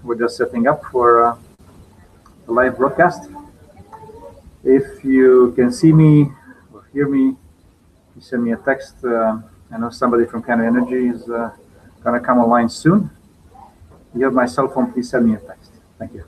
We're just setting up for a live broadcast. If you can see me or hear me, you send me a text. I know somebody from Canada Energy is going to come online soon. If you have my cell phone, please send me a text. Thank you.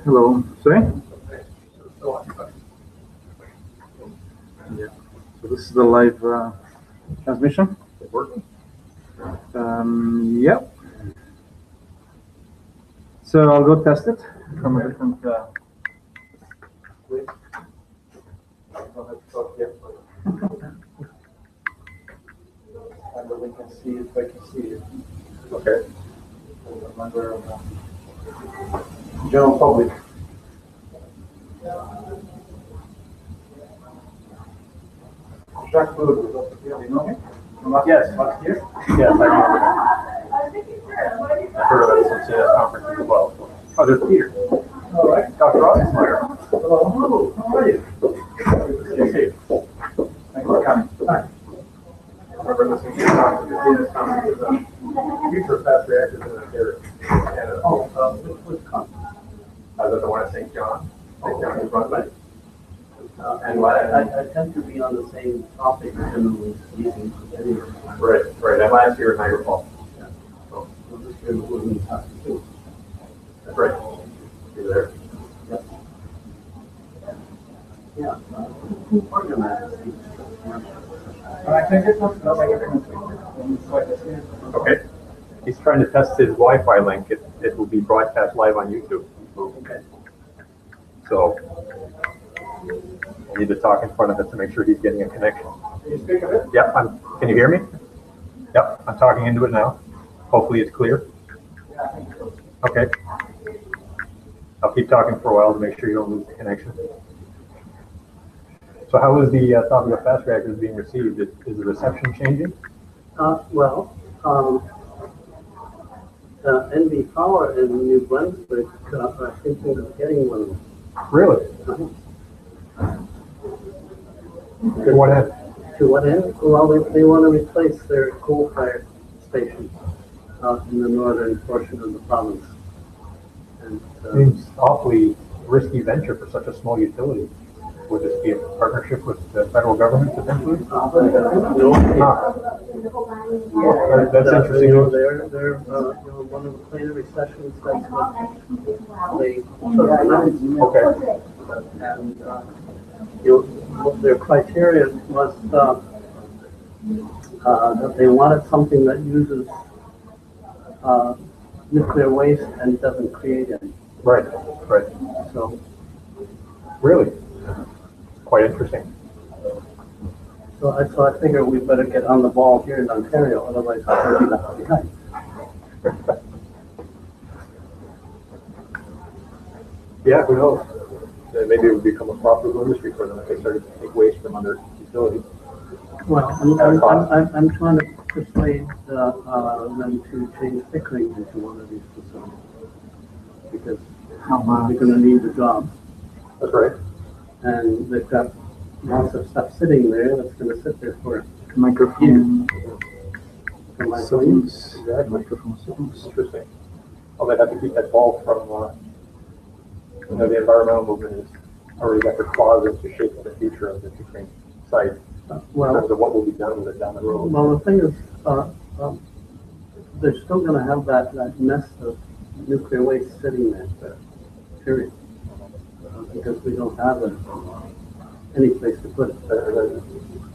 Hello, sorry? Yeah. So this is the live transmission. Yep. So I'll go test it from a different and we can see if I can see it. Okay. A member of the general public. Jacques Wood, you know me? Yes, last year? Yes, I know. I've heard of it since the conference as well. Oh, there's Peter. All right, Dr. Rossmeyer. Hello, how are you? Good to see you. Thanks for coming. Hi. I remember listening to your talk at the GSS conference with future fast reactors in Canada. Oh, which conference? Is that the one at St. John? St. John is run by. And I tend to be on the same topic generally speaking. Right. And last year in Niagara Falls. Yeah. So this year was in Tuscany too. That's right. You were there. Yep. Yeah. Who organized these? I think it's not okay. He's trying to test his Wi-Fi link. It will be broadcast live on YouTube. Okay. So I need to talk in front of it to make sure he's getting a connection. Can you speak of it? Yep. Can you hear me? Yep. I'm talking into it now. Hopefully it's clear. Yeah, I think so. Okay. I'll keep talking for a while to make sure you don't lose the connection. So how is the topic of fast reactors being received? Is the reception changing? NV Power in New Brunswick are thinking of getting one. Really? To what end? To what end? Well, they want to replace their coal-fired station in the northern portion of the province. And, seems awfully risky venture for such a small utility. Would this be a partnership with the federal government potentially? No. That's interesting. They're one of the plenary sessions. That's what they took. Okay. And their criteria was that they wanted something that uses nuclear waste and doesn't create any. Right. So, really, quite interesting. So I figure we better get on the ball here in Ontario, otherwise we'll be left behind. Yeah, who knows? Maybe it would become a profitable industry for them if they started to take waste from other utilities. Well, I'm trying to persuade them to change Pickering into one of these facilities. Because they're gonna need the job. That's right. And they've got lots of stuff sitting there that's gonna sit there for Microphone. years. Exactly. Microphone systems. Interesting. Well, they'd have to keep that ball from, the environmental movement has already got their claws into shaping the future of the Pickering site in terms of what will be done with it down the road. Well, the thing is, they're still gonna have that nest of nuclear waste sitting there, period. Because we don't have any place to put it.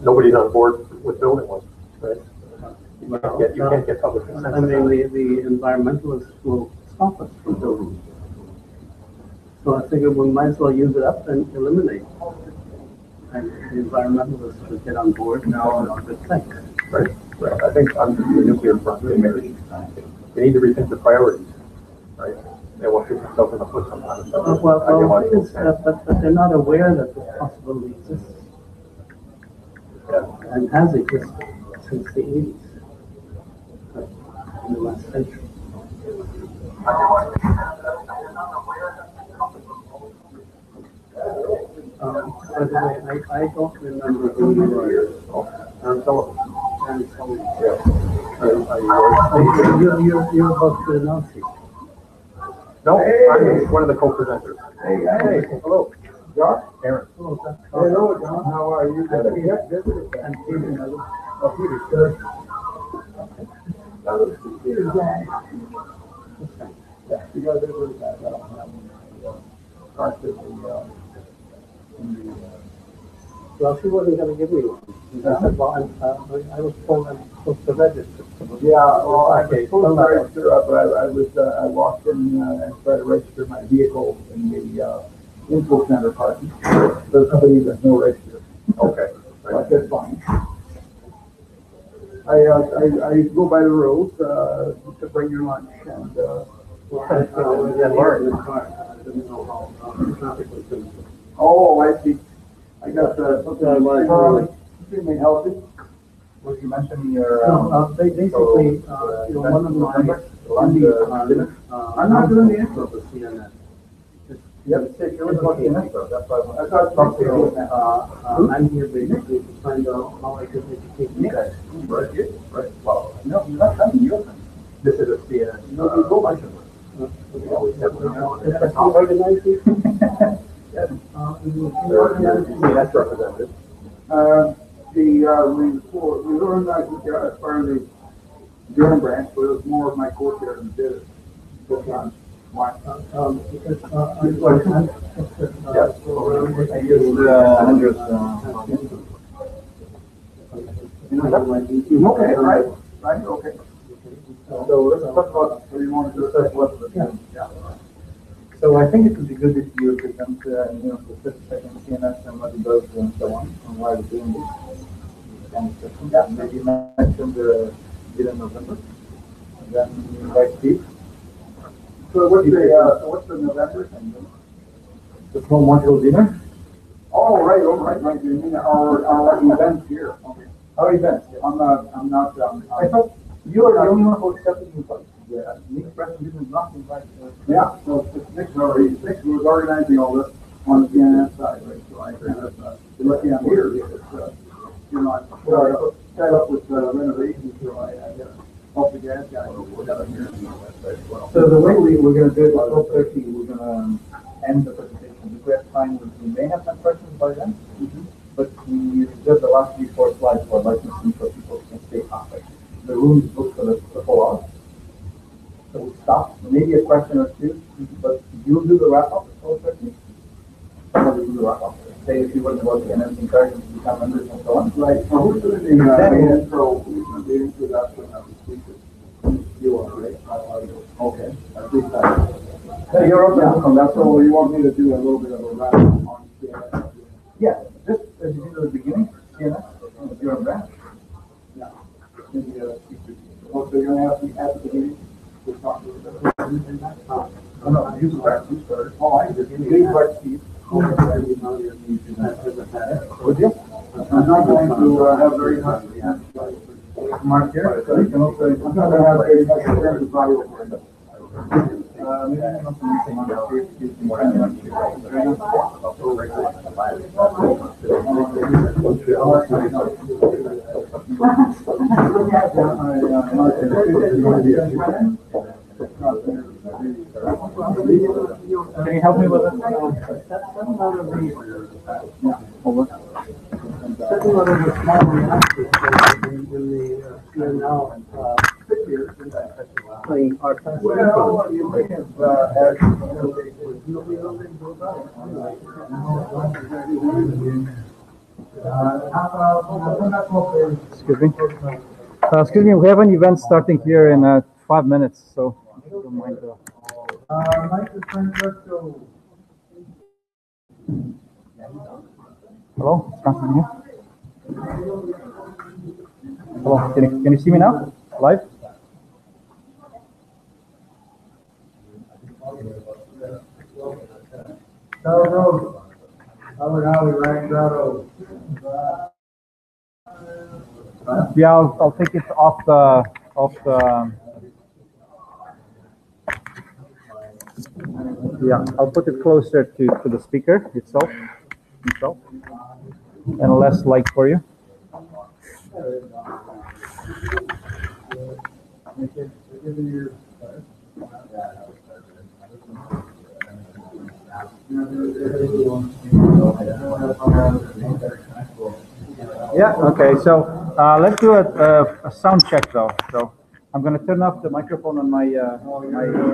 Nobody's on board with building one, right? Well, You can't get public consent. I mean, the environmentalists will stop us from building. So I figure we might as well use it up and eliminate it. And the environmentalists would get on board and all a good thing. Right. I think on the nuclear front, they need to rethink the priorities, right? They want to shoot themselves in the foot sometimes. But they're not aware that this possibility exists. Yeah. And has existed since the 80s, in the last century. By the way, I don't remember who you are. And so, And so, yeah. you're about to announce it. No, I'm one of the co-presenters. Hey, Hello. John? Aaron. Hello, John. How are you? And Peter, Oh, Peter, sir. Peter's gone. Yeah, you guys are really bad. I don't have parts of well, she wasn't gonna give me one. I said, well, I was told I'm supposed to register. yeah, well, I was supposed to register, but I walked in and tried to register my vehicle in the info center parking. There's somebody that's no register. Okay. But that's fine. I go by the rules, to bring your lunch and, Well, I was in the car. I didn't know how traffic was gonna be. oh, I see. I got, extremely healthy. Was you mentioning your, Basically, one of my duties I'm not doing the intro. of the CNN. yep, it was about the intro, that's why I thought something was I'm here basically to find out how I can educate you guys. Right. Well, no, you're not coming, you're coming. This is a CNN. No, you go by some. If I organize it, CNS representative. We organized it as part of the Durham Branch, but it was more of my co-chair than did it. Why? Okay, right, okay. So let's talk about, So you want to discuss what the, yeah. So I think it would be good if you present, specific in CNS and what it does and so on, and why we're doing this. And yeah, maybe you mentioned the in November, and then invite Steve. So what's the November thing? The small modular dinner. Oh, right, you mean our events here, okay. Our events. I'm not, I thought you are the only one who accepted the invite. The next person did not invite. yeah, so Nick was organizing all this on the CNS side, right, so I kind of, lucky I'm here, because, I tied up with renovations, so I help the gas guy work out here on that side as well. So the way we're going to do it at 12:30, we're going to end the presentation. If we have time, we may have some questions by then. But we reserve the last 3-4 slides for licensing so people can stay after. The room is booked for the whole hour. So we'll stop, maybe a question or two, but you'll do the wrap-up at 12:30. Somebody do the wrap-up. Say if you want to work and everything, encourage them to become members and so on. Right, so who's doing the intro, the introduction of the speakers? You are, right? Okay, at least I. You're welcome, that's all, you want me to do a little bit of a wrap on CNS? Yeah, just as you did at the beginning, CNS, Green Park Steve. Would you? I'm not going to have very much mark here, so you can also, I'm not going to have very much experience value for it. Maybe I'm not using on the Can you help me with it? Over. Certain level of small reactors in the now playing our Well, you may have had Excuse me. Excuse me, we have an event starting here in 5 minutes, so if you don't mind. Hello, it's Francis here. Hello, can you see me now? Live? Yeah, I'll take it off the yeah, I'll put it closer to the speaker itself and less light for you. Yeah, okay, so let's do a sound check though. So I'm going to turn off the microphone on my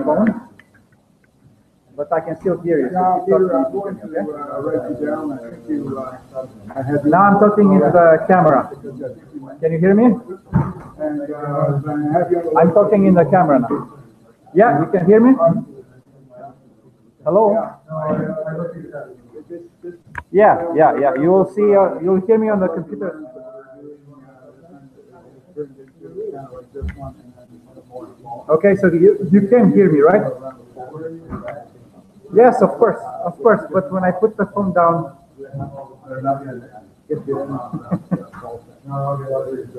phone, but I can still hear you. So now I'm talking into the camera. Can you hear me? I'm talking in the camera now. Yeah, you can hear me? Hello? Yeah. You will see, you'll hear me on the computer. Okay, so you can hear me, right? Yes, of course. But when I put the phone down,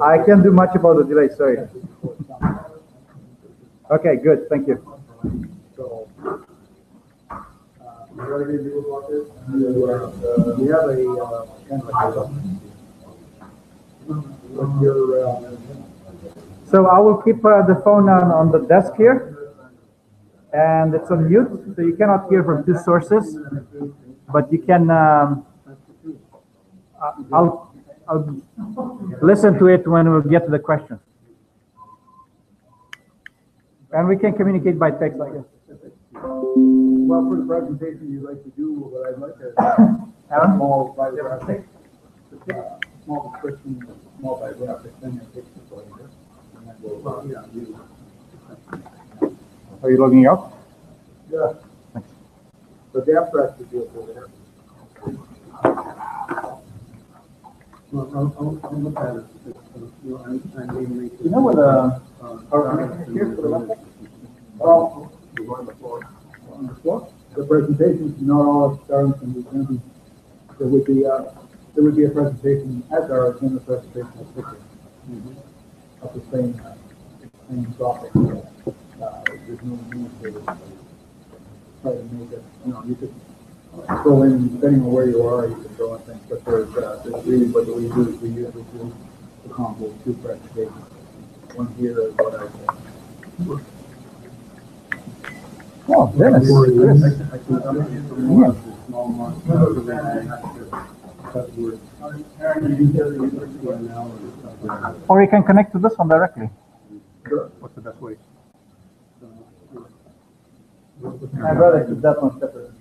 I can't do much about the delay, sorry. Okay, good, thank you. We have a kind of So I will keep the phone on the desk here, and it's on mute, so you cannot hear from two sources, but you can. I'll listen to it when we get to the question, and we can communicate by text, I guess. Well, for the presentation you'd like to do, what I'd like to small biographic, small description, small biographic, then it takes the later. And then we'll, use Are you logging out? Yeah. Thanks. But the abstract should be over there. Well, I'll look at it. You know what, here's the well, on the floor. On the floor? The presentations, not all starting from the beginning. There would be a presentation as our agenda presentation of picture. Of the same topic. There's no need to try to make it, you could throw in, depending on where you are, you can throw in things, but there's really what we do is we usually do the combo of two presentations. One here is what I think. Oh, Dennis. Or you can connect to this one directly. Sure. What's the best way? I'd rather keep that one separate.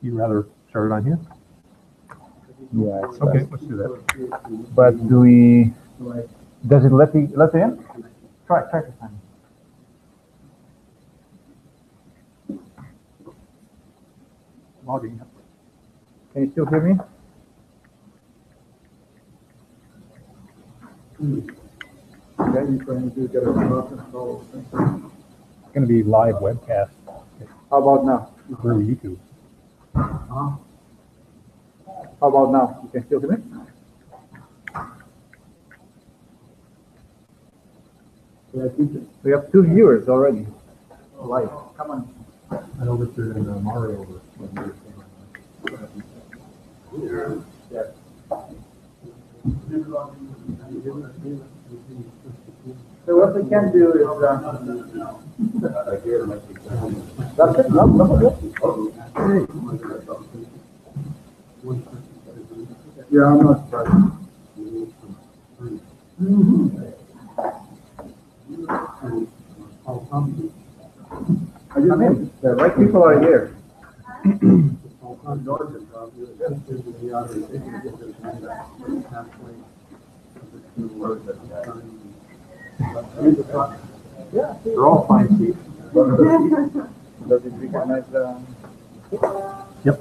You'd rather start it on here? Yeah. Okay, let's do that. But do we? Does it let you in? Try this time. Logging. Can you still hear me? Maybe trying to get a conference call. It's gonna be live webcast How about now? through YouTube. How about now? You can still hear me? We have 2 viewers already. Live. Come on. I know Richard and Mario were. So what we can do is, that's it, no, Yeah, I'm not surprised. I just mean, the right people are here. They're all fine seats. Does it recognize the? Yep.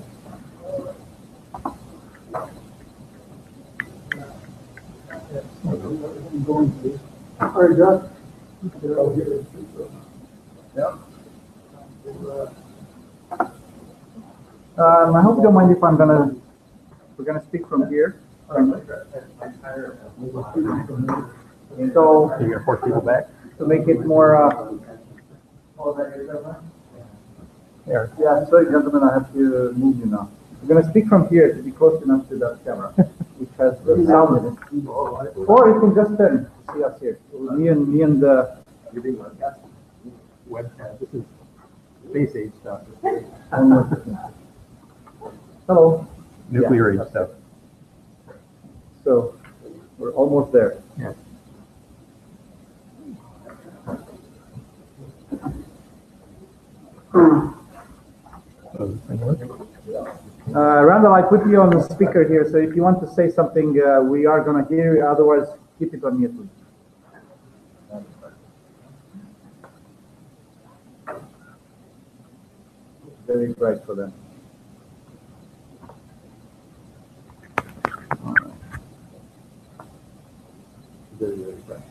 All right, Josh. Yeah. I hope you don't mind if we're gonna speak from here. So, Are you gonna force people back? to make it more, There. yeah, sorry gentlemen, I have to move you now. We're gonna speak from here to be close enough to that camera, which has the sound in it. Or you can just turn to see us here. Me and the, Webcast. This is space age stuff. hello. Nuclear age stuff. So, we're almost there. Yeah. Randall, I put you on the speaker here, so if you want to say something, we are gonna hear you, otherwise keep it on mute, please. Very bright for them. All right. Very, very bright.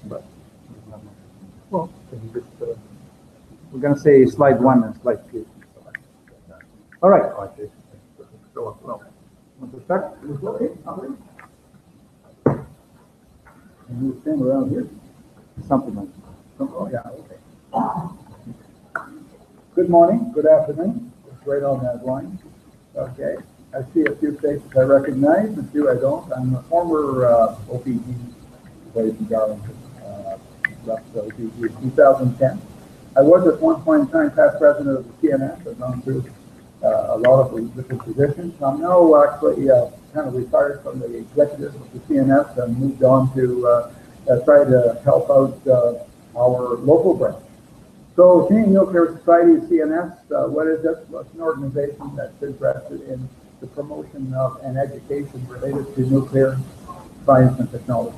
But, well, can you just, we're gonna say slide 1 and slide 2. All right. Want to start? Okay. And you stand around here. Something like that. Oh, yeah, okay. Good morning, good afternoon. It's right on that line. Okay. I see a few faces I recognize, a few I don't. I'm a former OPG employee from Darlington, left the OPG in 2010. I was at one point in time past president of the CNS. I've gone through a lot of the different positions. I'm now actually kind of retired from the executive of the CNS and moved on to try to help out our local branch. So Canadian Nuclear Society, CNS, what is it? Well, it's an organization that's interested in the promotion of and education related to nuclear science and technology.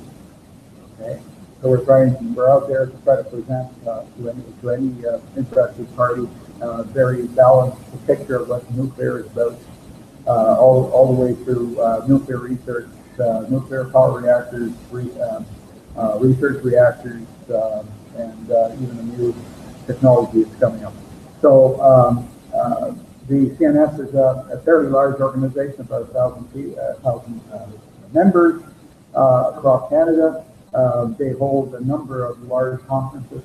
Okay, so we're out there to try to present to any interested party very balanced picture of what nuclear is about, all the way through nuclear research, nuclear power reactors, research reactors, and even a new technology that's coming up. So the CNS is a fairly large organization, about 1,000 members across Canada. They hold a number of large conferences.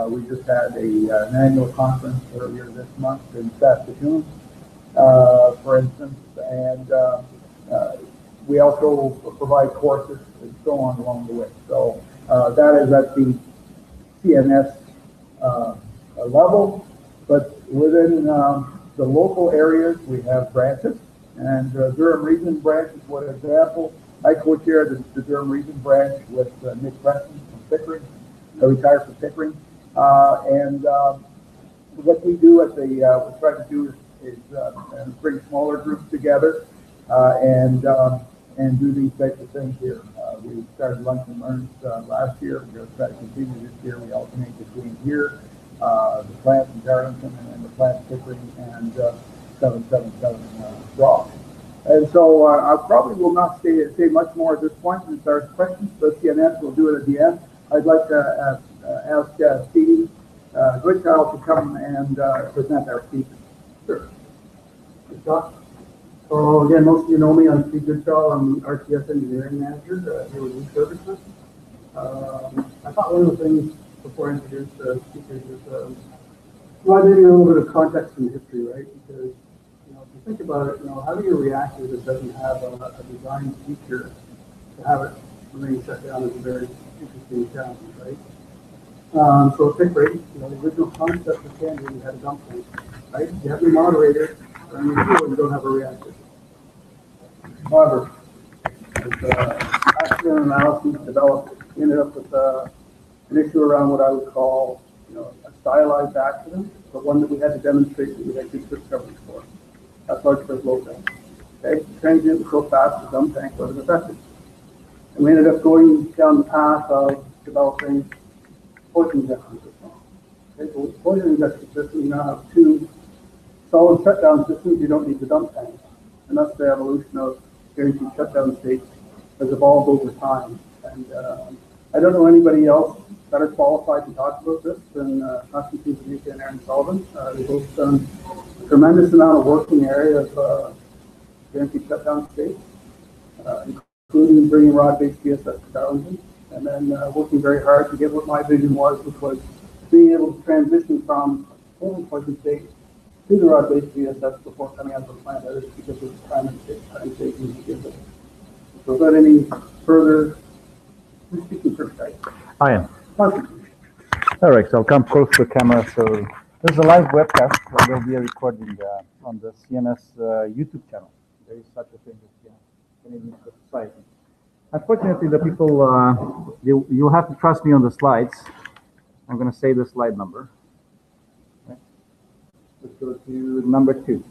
We just had an annual conference earlier this month in Saskatoon, for instance, and we also provide courses and so on along the way. So that is at the CNS level, but within the local areas we have branches, and Durham Region Branch is one example. I co-chair the Durham Region Branch with Nick Preston from Pickering, retired from Pickering. And what we do at the, we try to do is bring smaller groups together and do these types of things here. We started Lunch and Learns last year. We're going to try to continue this year. We alternate between here, the plant in Darlington, and the plant Pickering and 777 Rock. And so I probably will not say much more at this point. If there's questions, let's see an answer. We'll do it at the end. I'd like to ask Steve Goodchild to come and present our speakers. Sure. Good talk. So again, most of you know me. I'm Steve Goodchild. I'm the RTS engineering manager here with New Services. I thought one of the things before I introduce the speakers is provide maybe a little bit of context and history, right? Because if you think about it, having a reactor that doesn't have a design feature to have it remain shut down is a very interesting challenge, right? So at pick rate, the original concept of Canada, you had a dump tank, right? You have your moderator, and you don't have a reactor. However, as accident analysis developed, we ended up with an issue around what I would call, a stylized accident, but one that we had to demonstrate that we had good trip coverage for. That's large for low tank. Okay, transient was so fast, the dump tank wasn't effective. And we ended up going down the path of developing poison injection system. Okay, so with poison injection system, you now have two solid shutdown systems, you don't need the dump tank. And that's the evolution of guaranteed shutdown states has evolved over time. And I don't know anybody else better qualified to talk about this than Constantine Zanika and Aaron Sullivan. They've both done a tremendous amount of work in the area of guaranteed shutdown states, including bringing rod-based GSS to Darlington, and then working very hard to get what my vision was, which was being able to transition from only poison state to the rod-based GSS before coming out of the plant, because of the time taking to give it. So without any further, who's speaking first, guys? I am. Constantine. All right, so I'll come close to the camera. So this is a live webcast that will be a recording on the CNS YouTube channel. There is such a thing as Canadian Society. Unfortunately, the people, you'll have to trust me on the slides. I'm going to say the slide number. Okay. Let's go to number 2.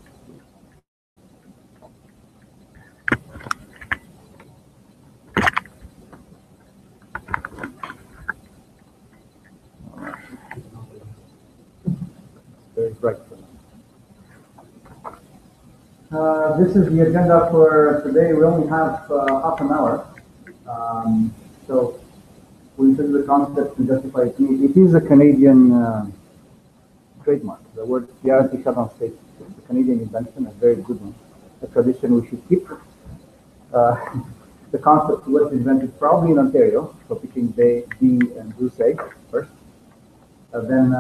Very bright. This is the agenda for today. We only have half an hour. So we introduce the concept to justify it. It is a Canadian trademark. The word guarantee shutdown state is a Canadian invention, a very good one. A tradition we should keep. The concept was invented probably in Ontario, so picking B and Bruce first. Then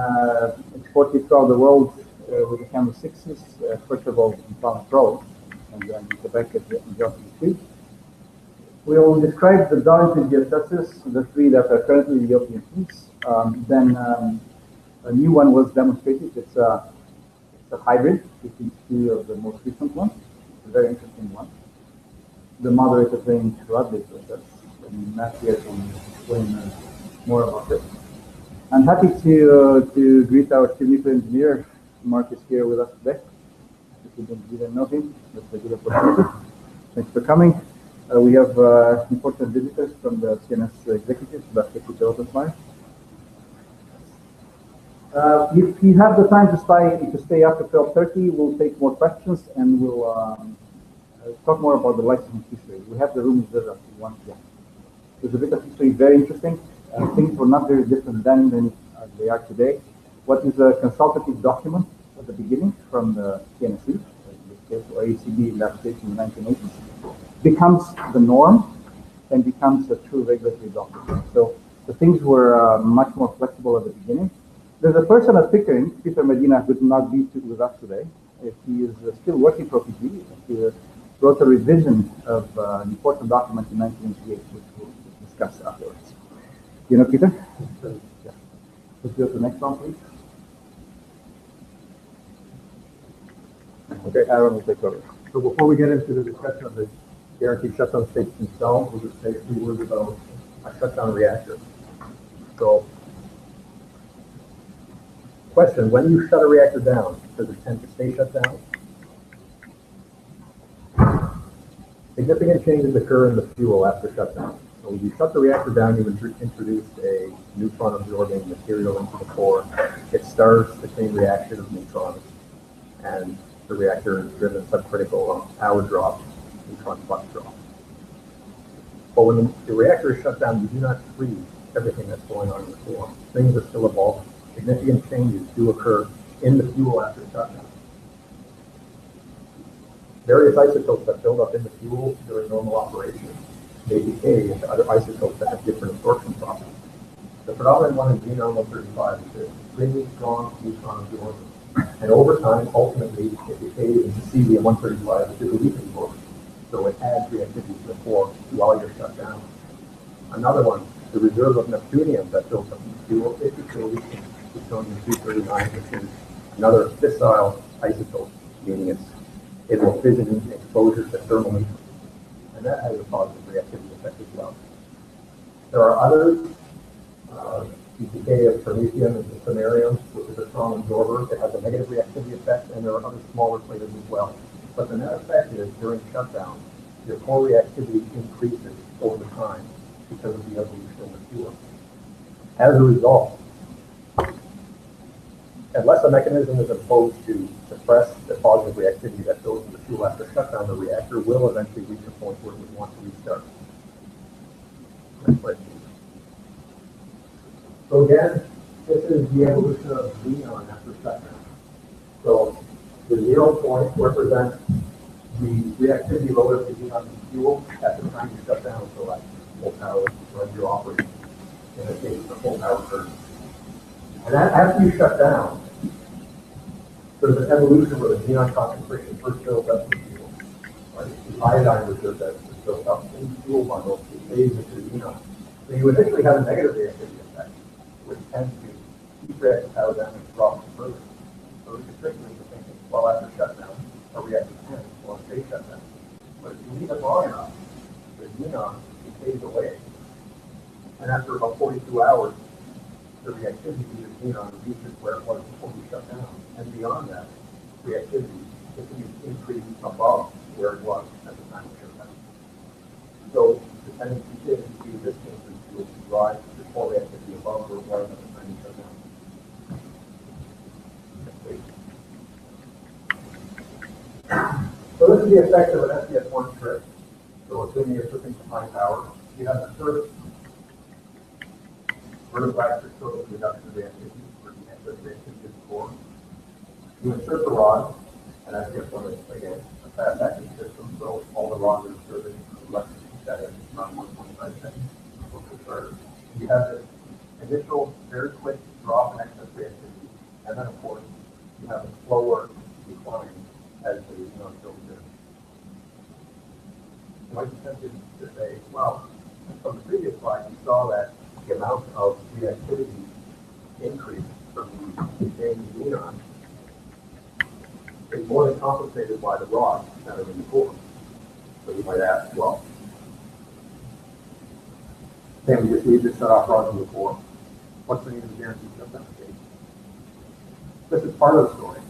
exported throughout the world with the Camel 6s, first of all in Toronto Pro, and then Quebec and Johnson Street. We will describe the Darlington GSSs, the 3 that are currently the European fleets. Then a new one was demonstrated. It's a hybrid between 2 of the most recent ones. It's a very interesting one. The moderator being rod-based GSS, and Matt here can explain more about it. I'm happy to greet our chief nuclear engineer, Mark is here with us today. If you didn't know him, that's a good opportunity. Thanks for coming. We have important visitors from the CNS executives, Dr. Courtice. If you have the time to stay after 12:30, we'll take more questions and we'll talk more about the licensing history. We have the room reserved up to 1 p.m. There's a bit of history, very interesting. Things were not very different then than they are today. What is a consultative document at the beginning from the CNSE, in this case, or ACB application in the 1980s, becomes the norm and becomes a true regulatory document. So the things were much more flexible at the beginning. There's a person at Pickering, Peter Medina, who could not be with us today. He is still working for OPG. He wrote a revision of an important document in 1988, which we'll discuss afterwards. You know, Peter? Yeah. Let's go to the next one, please. Okay, Aaron will take over. So before we get into the discussion of the guaranteed shutdown states themselves, we'll just say a few words about a shutdown reactor. So, question, when you shut a reactor down, does it tend to stay shut down? Significant changes occur in the fuel after shutdown. So when you shut the reactor down, you introduce a neutron-absorbing material into the core. It starts the chain reaction of neutrons, and the reactor is driven subcritical on power drop neutron flux drop. But when the reactor is shut down, you do not freeze everything that's going on in the core. Things are still evolving. Significant changes do occur in the fuel after shutdown. Various isotopes that build up in the fuel during normal operation, they decay into other isotopes that have different absorption properties. The predominant one in xenon 135 is this extremely strong neutron absorber. And over time, ultimately, it decays into cesium 135, which is a weak absorber. So it adds reactivity to the core while you're shut down. Another one, the reserve of neptunium that builds up in the fuel, it decays into plutonium 239, which is another fissile isotope, meaning it will fission in exposure to thermal neutrons. And that has a positive reactivity effect as well. There are others, the decay of promethium and samarium, which is a strong absorber. It has a negative reactivity effect, and there are other smaller players as well. But the net effect is, during shutdown, your core reactivity increases over time because of the evolution of the fuel. As a result, unless a mechanism is imposed to suppress the positive reactivity that builds in the fuel after shutdown, the reactor will eventually reach a point where it would want to restart. Next slide, please. So again, this is the evolution of xenon after shutdown. So the 0 point represents the reactivity load of the xenon in fuel at the time you shut down, so like full power when you're operating, in the case of the full power curve. And after you shut down, there's an evolution where the xenon concentration first builds up in the fuel. Right? The iodine reserve that is built up in the fuel bundle decays into the xenon. So you initially have a negative reactivity effect, which tends to keep reactive power down and drop further. So it's strictly the thinking, well, after shutdown, a reactor can well stay shut down. But if you leave it long enough, the xenon decays away. And after about 42 hours, the reactivity of the xenon reaches where it was before you shut down. And beyond that, reactivity continues to increase above where it was at the time of shutdown. So the tendency is to do this thing to drive the core reactivity above where it was at the time you shut down. So this is the effect of an SPS1 trip. So assuming you're tripping to high power, you have the first vertical axis total reduction of reactivity for the excess reactivity of the core. You insert the rod, and SPS1 is again a fast acting system, so all the rods are inserted in less than 2 seconds, around 1.5 seconds before the start. You have this initial very quick drop in excess reactivity, and then of course you have a slower decline as the xenon fills in. You might be tempted to say, well, from the previous slide, you saw that the amount of reactivity increase from the decaying xenon is more than compensated by the rods that are in the core. So you might ask, well, can we just leave the shut-off rods in the core? What's the need of the guaranteed shutdown state? This is part of the story.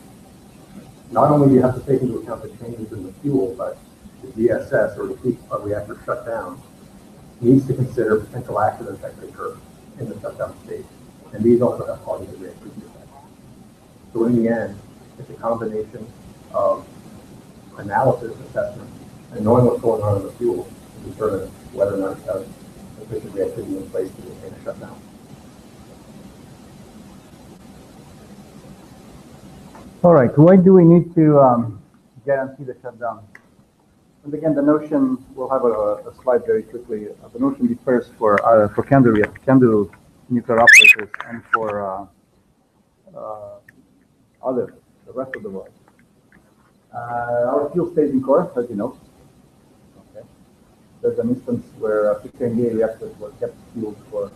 Not only do you have to take into account the changes in the fuel, but the GSS, or the peak of reactor shutdown, needs to consider potential accidents that could occur in the shutdown state. And these also have positive reactivity effects. So in the end, it's a combination of analysis, assessment, and knowing what's going on in the fuel to determine whether or not it has sufficient reactivity in place to maintain a shutdown. All right, why do we need to guarantee the shutdown? And again, the notion, we'll have a slide very quickly. The notion differs for candle nuclear operators and for the rest of the world. Our fuel stays in core, as you know. Okay. There's an instance where 15A reactors were kept fueled for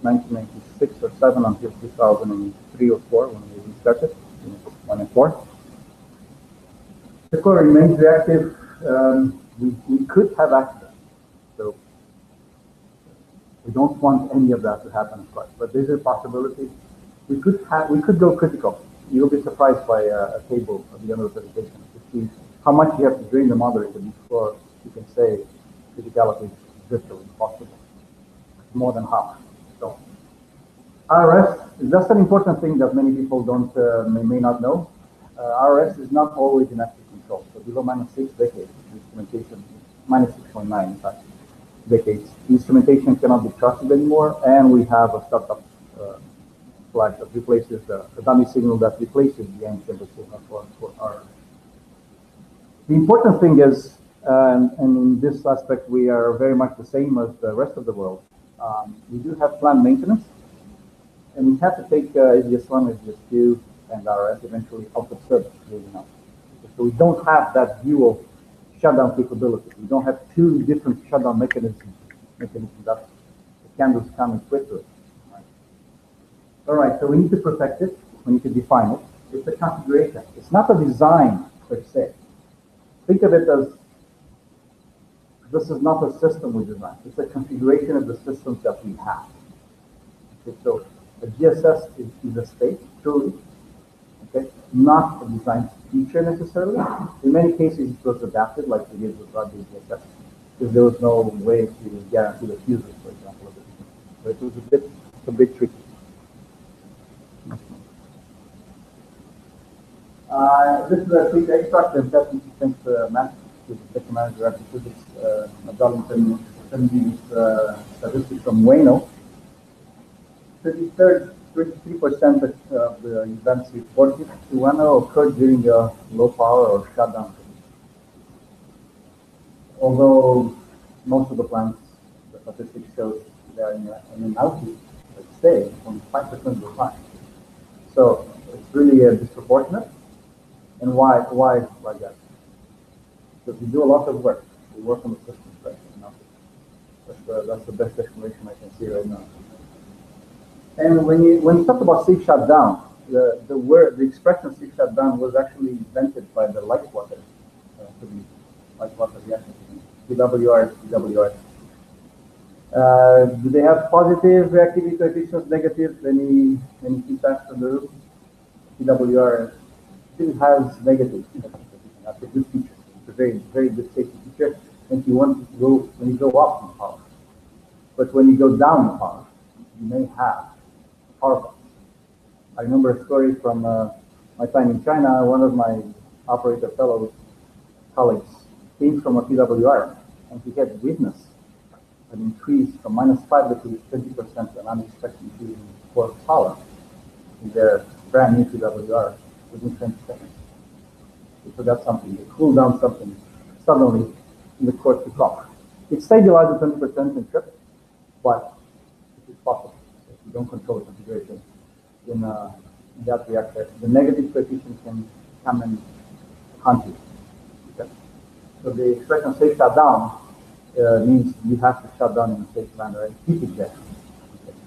1996 or 7 until 2003 or 4 when we restarted. 1 and 4. The core remains reactive. We could have accidents, so we don't want any of that to happen, of course. But there's a possibility. We could go critical. You'll be surprised by a table at the end of the presentation to see how much you have to drain the moderator before you can say criticality is virtually impossible. More than half. So. RS, that's an important thing that many people may not know. RS is not always in active control. control. So below -6 decades, the instrumentation, -6.9 in fact, decades, the instrumentation cannot be trusted anymore, and we have a startup flag that replaces the dummy signal that replaces the ancient signal for our. The important thing is, and in this aspect, we are very much the same as the rest of the world. We do have planned maintenance, and we have to take AGS1, AGS2, and RS eventually out of service. So we don't have that dual shutdown capability. We don't have two different shutdown mechanisms that the candles come equipped with. Right? All right, so we need to protect it. We need to define it. It's a configuration. It's not a design per se. Think of it as this is not a system we design. It's a configuration of the systems that we have. Okay, so the GSS is a state, truly. Okay, not a design feature necessarily. In many cases, it was adapted, like we did with Rodney GSS, because there was no way to guarantee the fuses, for example. So it was a bit tricky. This is a quick extract of testing systems map to the second manager of physics, Darlington, sending these statistics from Wayno. 23% of the events reported to Wayno occurred during the low power or shutdown. Although most of the plants, the statistics shows they're in an outage, let's say, only 5% of the time. So it's really disproportionate. And why like that? Because we do a lot of work. We work on the systems, right? That's the best explanation I can see right now. And when you talk about safe shutdown, the expression safe shutdown was actually invented by the light water, light water reactor, PWR, PWR. Do they have positive reactivity coefficients, negative? Any feedback from the room? PWR still has negative. That's a good feature. It's a very, very good safety feature. And when you go up in power. But when you go down in power, you may have power fault. I remember a story from my time in China. One of my operator fellow colleagues came from a PWR, and he had witnessed an increase from -5 to 20% an unexpected increase in core power in their brand new PWR within 20 seconds. They forgot something, they cooled down something, suddenly in the core took off. It stabilized at 20% in trip, but it is possible if you don't control the configuration in that reactor. The negative coefficient can come and haunt you. Okay? So the expression safe shutdown means you have to shut down in a safe manner and keep it there.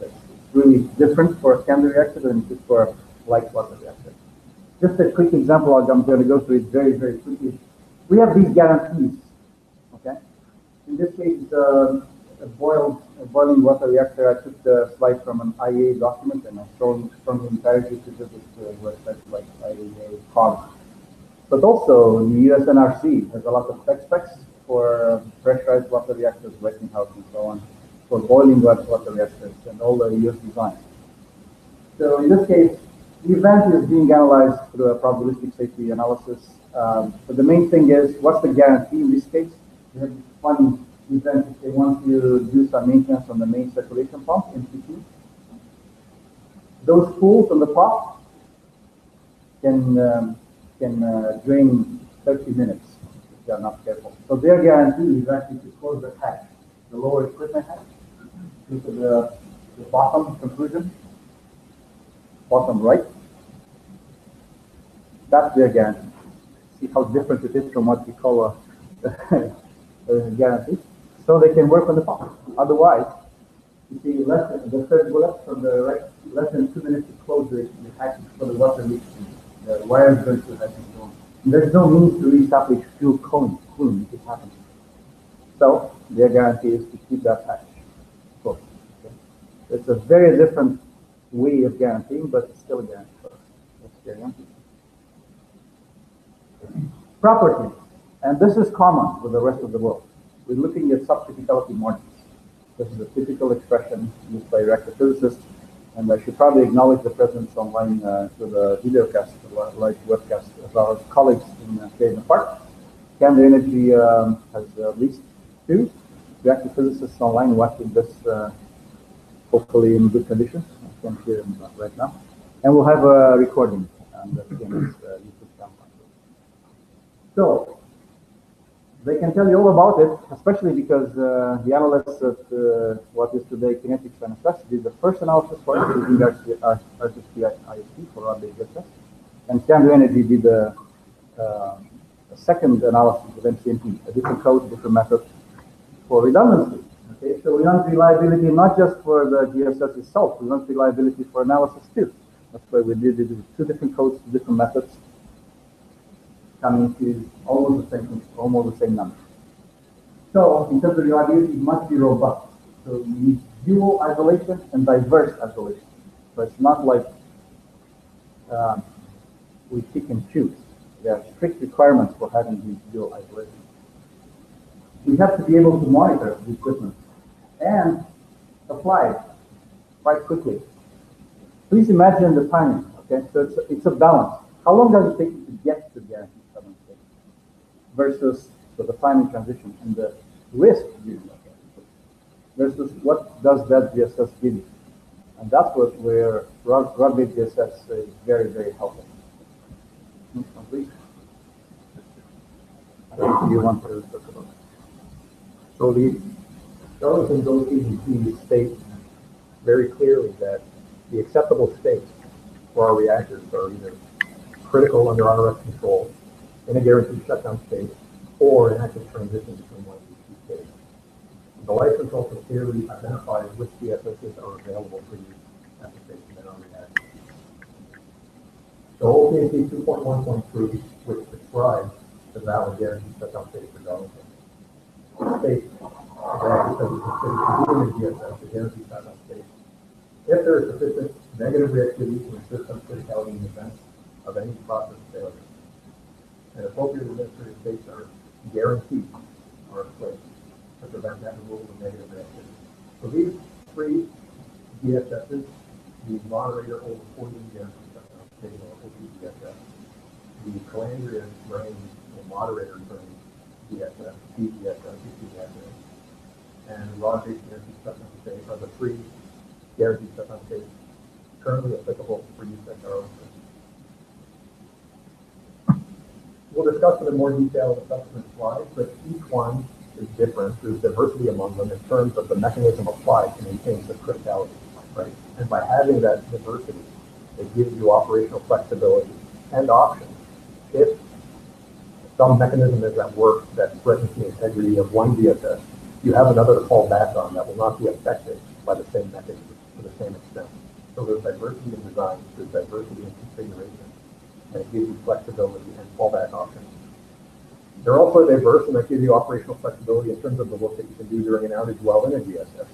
It's really different for a standard reactor than it is for a light water reactor. Just a quick example I'm going to go through it very, very quickly. We have these guarantees. Okay. In this case, a boiling water reactor. I took the slide from an IAEA document and I strongly encourage you to visit websites like IAEA, COG. But also the US NRC has a lot of specs for pressurized water reactors, Westinghouse and so on, for boiling water reactors and all the US designs. So in this case, the event is being analyzed through a probabilistic safety analysis. But the main thing is, what's the guarantee in this case? We have this funny event if they want to do some maintenance on the main circulation pump, MCP. Those pools on the top can drain 30 minutes if they are not careful. So their guarantee is actually to close the hatch, the lower equipment hatch, to the bottom conclusion, bottom right. That's their guarantee. See how different it is from what we call a guarantee. So they can work on the top. Otherwise, you see the third bullet from the right, less than 2 minutes to close the hatch for the water leak. The wire is going to the hatch and so on. And there's no means to reestablish fuel cooling if it happens. So their guarantee is to keep that hatch closed. Okay? It's a very different way of guaranteeing, but it's still a guarantee for us. That's their guarantee. Properties, and this is common with the rest of the world. We're looking at subcriticality margins. This is a typical expression used by reactor physicists. And I should probably acknowledge the presence online through the videocast, live webcast of our colleagues in Canadian Park. Canada Energy has at least two reactor physicists online watching this, hopefully in good condition. I can't hear them right now. And we'll have a recording on the CNS YouTube channel. So, they can tell you all about it, especially because the analysts at what is today Kinetics and SS did the first analysis for it using RCP ISP for rod-based GSS. And Canada Energy did the second analysis of MCMP, a different code, different method for redundancy. Okay, so we want reliability not just for the GSS itself, we want reliability for analysis too. That's why we did it with two different codes, different methods, coming to almost the same number. So in terms of reliability, it must be robust. So we need dual isolation and diverse isolation. So it's not like we pick and choose. There are strict requirements for having these dual isolation. We have to be able to monitor the equipment and apply it quite quickly. Please imagine the timing, okay? So it's a balance. How long does it take you to get to guaranteed shutdown state versus the timing transition and the risk versus what does that GSS give you? And that's where rod-based GSS is very, very helpful. Next one, please. I think you want to talk about it. So the Darlington OPG state very clearly that the acceptable states for our reactors are either critical under RF control, in a guaranteed shutdown state, or an active transition between one of these two states. The license also clearly identifies which GSSs are available for use at the station that are reactors. So OPG 2.1.3, which describes the valid guaranteed shutdown state for Darlington, states that because we consider the GSS the guaranteed shutdown state if there is sufficient negative reactivity to system criticality in the event of any process failure. And appropriate administrative states are guaranteed or in place to prevent that removal of negative reactivity. So these three GSSs, the moderator over 40 guaranteed shutdown state or OPG DEC, the calandria drain or moderator drain GSS, DGSS, DGSS, and rod-based guaranteed shutdown state are the three guaranteed shutdown states currently applicable for use at Darlington. We'll discuss them in more detail in the subsequent slides, but each one is different. There's diversity among them in terms of the mechanism applied to maintain the criticality, right? And by having that diversity, it gives you operational flexibility and options. If some mechanism is at work that threatens the integrity of one GSS, you have another to fall back on that will not be affected by the same mechanism to the same extent. So there's diversity in design, there's diversity in configuration, and it gives you flexibility and fallback options. They're also diverse, and that gives you operational flexibility in terms of the work that you can do during an outage while in a GSS.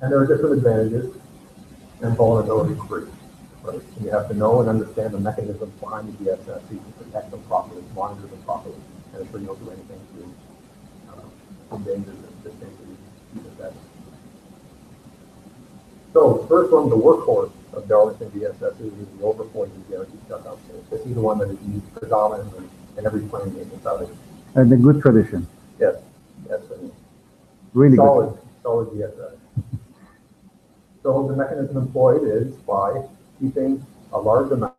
And there are different advantages and vulnerabilities for each. Right? And you have to know and understand the mechanisms behind the GSS so you can protect them properly, monitor them properly, and ensure you don't do anything to endanger the GSS. So the first one, the workhorse of Darlington GSS is the overflow guaranteed shutdown state. This is the one that is used predominantly in every plane maintenance outage. And the good tradition. Yes, yes, and Really solid GSS. So the mechanism employed is by keeping a large amount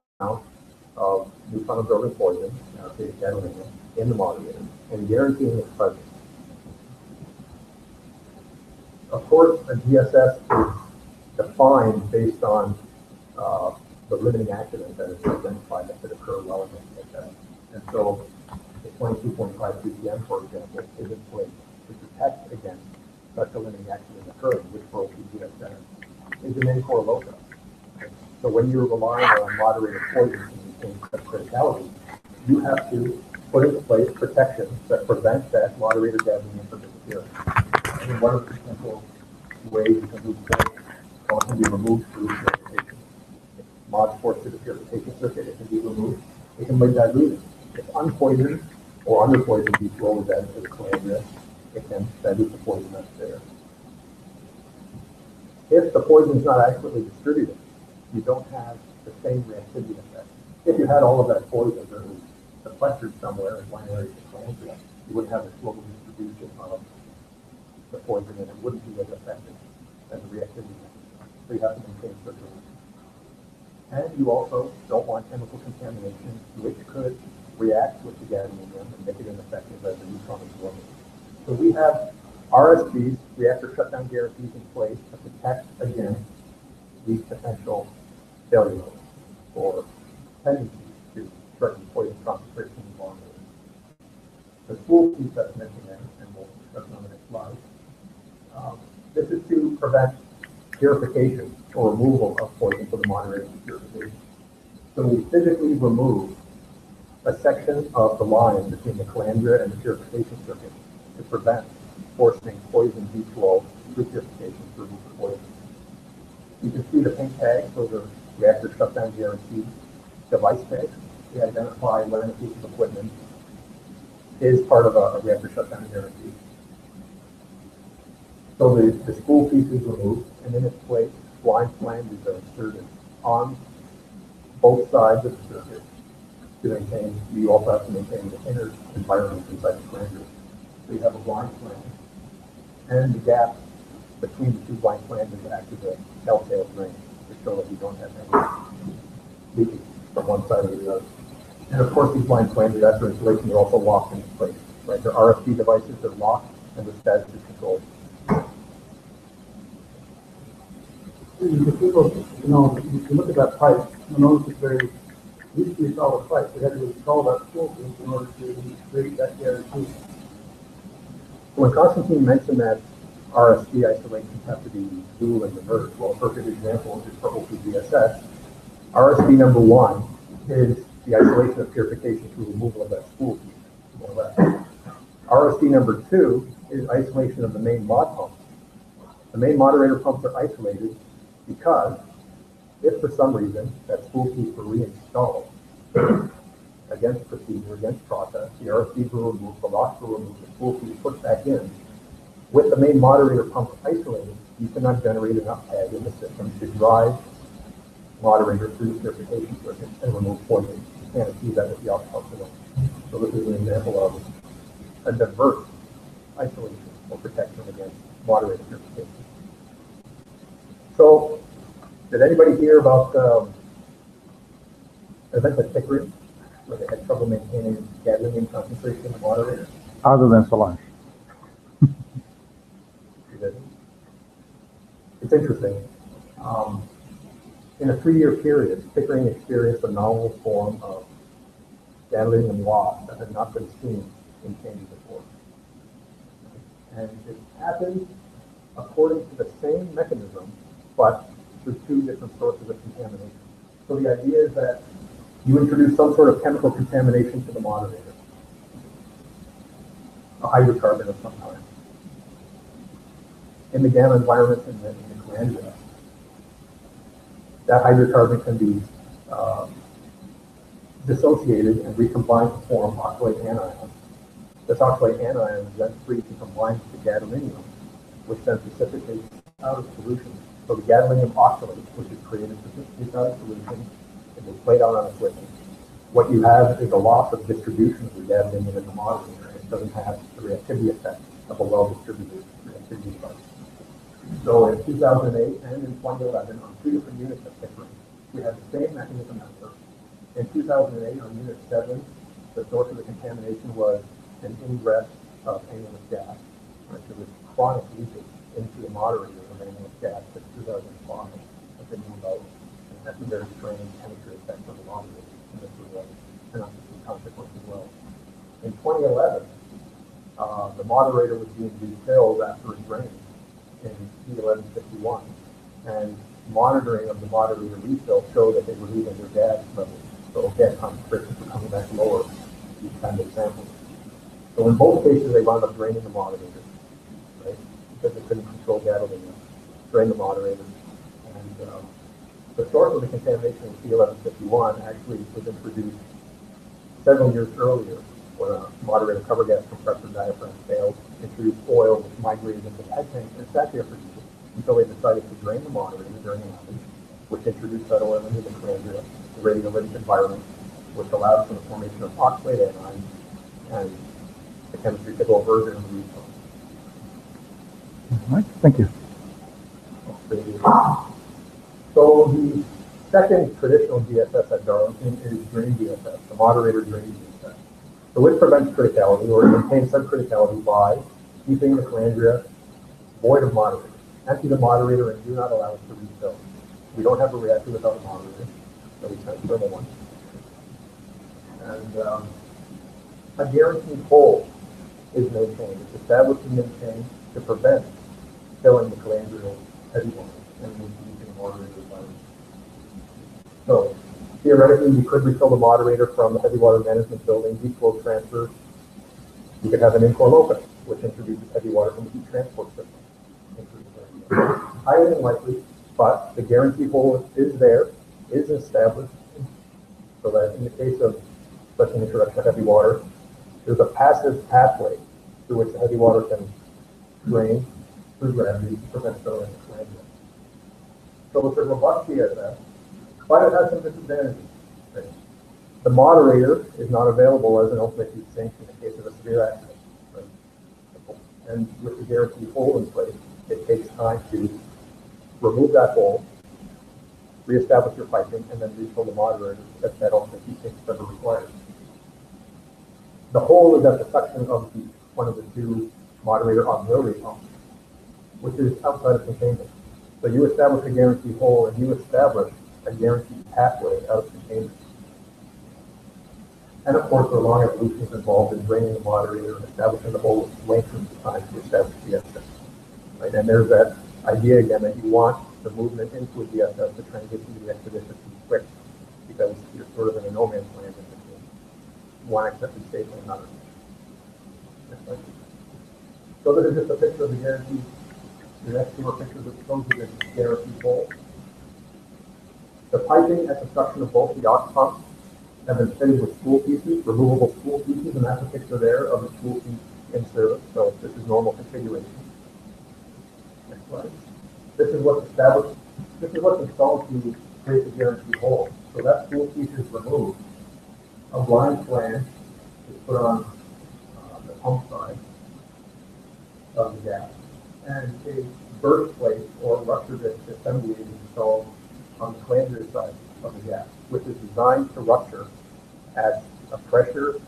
of neutron absorbent poison, gadolinium, in the moderator and guaranteeing its presence. Of course, a GSS is defined based on the limiting accident that is identified that could occur while in the GSS. And so the 22.5 ppm, for example, is in place to protect against such a limiting accident occurring, which for OPGSS is an N4 locus. So when you're relying on moderator poison to maintain such criticality, you have to put into place protections that prevent that moderator gadolinium from disappearing. And one of the potential ways you can move poison can be removed through purification. If mod force through the purification circuit, it can be removed. It can be diluted. If unpoisoned or underpoisoned, you roll that into the calandria. that is the poison that's there. If the poison is not adequately distributed, you don't have the same reactivity effect. If you had all of that poison that was sequestered somewhere in one area of the glandular, you wouldn't have this global distribution of the poison, and it wouldn't be as effective as the reactivity. So you have to maintain circulation. And you also don't want chemical contamination, which could react with the gadolinium and make it ineffective as a neutron absorber. So we have RSGs, reactor shutdown guarantees, in place to protect against these potential failures or tendencies to threaten poison concentration in the water. The spool piece that's mentioned there, and we'll discuss it on the next slide. This is to prevent purification or removal of poison for the moderation of purification. So we physically remove a section of the line between the calandria and the purification circuit to prevent forcing poison deflow through purification to remove the poison. You can see the pink tags, those are reactor shutdown guarantee device tags. We identify when a piece of equipment is part of a reactor shutdown guarantee. So the spool piece is removed, and in its place, blind flanges are inserted on both sides of the circuit to maintain. You also have to maintain the inner environment inside the flanges. So you have a blind flange, and the gap between the two blind flanges acts as a telltale drain to show that you don't have any leakage from one side or the other. And of course, these blind flanges, after installation, are also locked in place. Right, they're RFD devices, they're locked, and the status is controlled. The people, you can look at that pipe, and notice it's very, used to be a solid pipe. We had to install that spool piece in order to create that guarantee. When Constantine mentioned that RSD isolations have to be dual and reversed, well, a perfect example is for OPG DEC. RSD number 1 is the isolation of purification through removal of that spool piece. RSD number 2 is isolation of the main mod pump. The main moderator pumps are isolated because if for some reason that spool piece were reinstalled against procedure, against process, the RSD will remove, the lock will remove, the spool piece put back in. With the main moderator pump isolated, you cannot generate enough ag in the system to drive moderator through the purification circuit and remove poison. You can't achieve that with the off pump alone. So this is an example of a diverse isolation or protection against moderator purification. So, did anybody hear about events at Pickering, where they had trouble maintaining gadolinium concentration in the moderator? Other than Solange. It's interesting. In a 3-year period, Pickering experienced a novel form of gadolinium loss that had not been seen in Candy before. And it happened according to the same mechanism, but through 2 different sources of contamination. So the idea is that you introduce some sort of chemical contamination to the moderator, a hydrocarbon of some kind. In the gamma environment in the calandria, that hydrocarbon can be dissociated and recombined to form oxalate anion. This oxalate anion is then free to combine with the gadolinium, which then precipitates out of solution. So the gadolinium oxalate, which is created, precipitates out of solution, and is played out on equipment. What you have is a loss of distribution of the gadolinium in the moderator. It doesn't have the reactivity effect of a well-distributed reactivity device. So in 2008 and in 2011, on 2 different units of Pickering, we had the same mechanism at work. In 2008, on Unit 7, the source of the contamination was an ingress of amylase gas. Right? There was chronic leakage into the moderator of amylase gas that 2005 had been moved out. And that's a very strange chemistry effect on the moderator. And this was an unforeseen consequence as well. In 2011, the moderator was being refilled after it drained in P1151, and monitoring of the moderator refill showed that they were losing their gas levels. So gas concentrations were coming back lower each time they sampled. So in both cases, they wound up draining the moderator, right? Because they couldn't control gadolinium, drain the moderator. And the source of the contamination in P1151 actually was introduced several years earlier when a moderator cover gas compressor diaphragm failed introduced oil, which migrated into the head tank and sat there for years until they decided to drain the moderator during an outage, which introduced that oil into the calandria, the radiolytic environment, which allowed for the formation of oxalate anion and the chemistry to go further in the resource. All right, thank you. So the second traditional GSS at Darlington is drain GSS, the moderator drain GSS. So it prevents criticality or maintains subcriticality by keeping the calandria void of moderator. Empty the moderator and do not allow it to refill. We don't have a reactor without a moderator, so we send thermal one. And a guaranteed hole is maintained. It's established and maintained to prevent filling the calandria heavy water and using the moderator environment. So theoretically, you could refill the moderator from the heavy water management building, heat flow transfer. You could have an in-core locus, which introduces heavy water from the heat transport system. Highly unlikely, but the guarantee hole is there, is established, so that in the case of such an introduction of heavy water, there's a passive pathway through which the heavy water can drain through gravity to prevent filling the calandria. So it's a robust GSS, but it has some disadvantages. Right? The moderator is not available as an ultimate heat sink in the case of a severe accident. Right? And with the guarantee hole in place, it takes time to remove that hole, reestablish your piping, and then refill the moderator if that ultimate heat sink is ever required. The hole is at the section of one of the two moderator auxiliary pumps, which is outside of containment. So you establish a guarantee hole and you establish a guaranteed pathway out of containment. And of course, there are long evolutions involved in draining the moderator and establishing the hole lengthens the time to establish the GSS. Right? And there's that idea again that you want the movement into a GSS to transition to the expeditiously quick, because you're sort of in a no man's land in between one accepted state and another. So this is just a picture of the guarantee. The next two are pictures of the guarantee hole. The piping at the suction of both the aux pumps have been fitted with spool pieces, removable spool pieces, and that's a picture there of the spool piece in service. So this is normal configuration. Next slide. This is what's established. This is what's installed to create the guarantee hole. So that spool piece is removed. A blind flange is put on the pump side of the gas, and a burst plate or rupture disc assembly is installed on the calandria side of the gas, which is designed to rupture at a pressure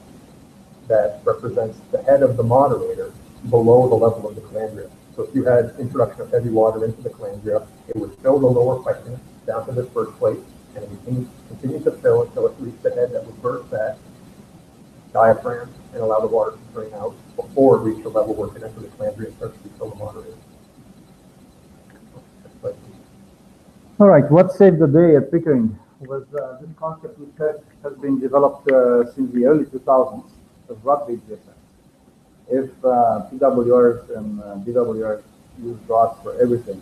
that represents the head of the moderator below the level of the calandria. So if you had introduction of heavy water into the calandria, it would fill the lower piping down to this burst plate, and it would continue to fill until it reached the head that would burst that diaphragm and allow the water to drain out before it reached a level where it could enter the calandria and start to refill the moderator. All right, what saved the day at Pickering was this concept which has been developed since the early 2000s of rod bait GSS. If PWRs and BWRs use rods for everything,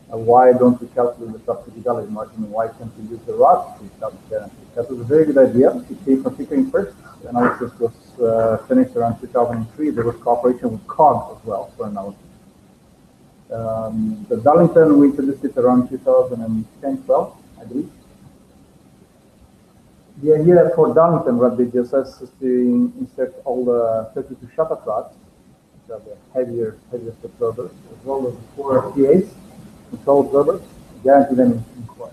why don't we calculate the subcriticality margin, and why can't we use the rods to establish guarantee? That was a very good idea. It came from Pickering first. The analysis was finished around 2003. There was cooperation with COG as well for analysis. The Darlington, we introduced it around 2010-12, I believe. The idea for Darlington rod bait GSS is to insert all the 32 shutoff rods, which are the heaviest absorbers, as well as the 4 PAs, control absorbers, guarantee them in core.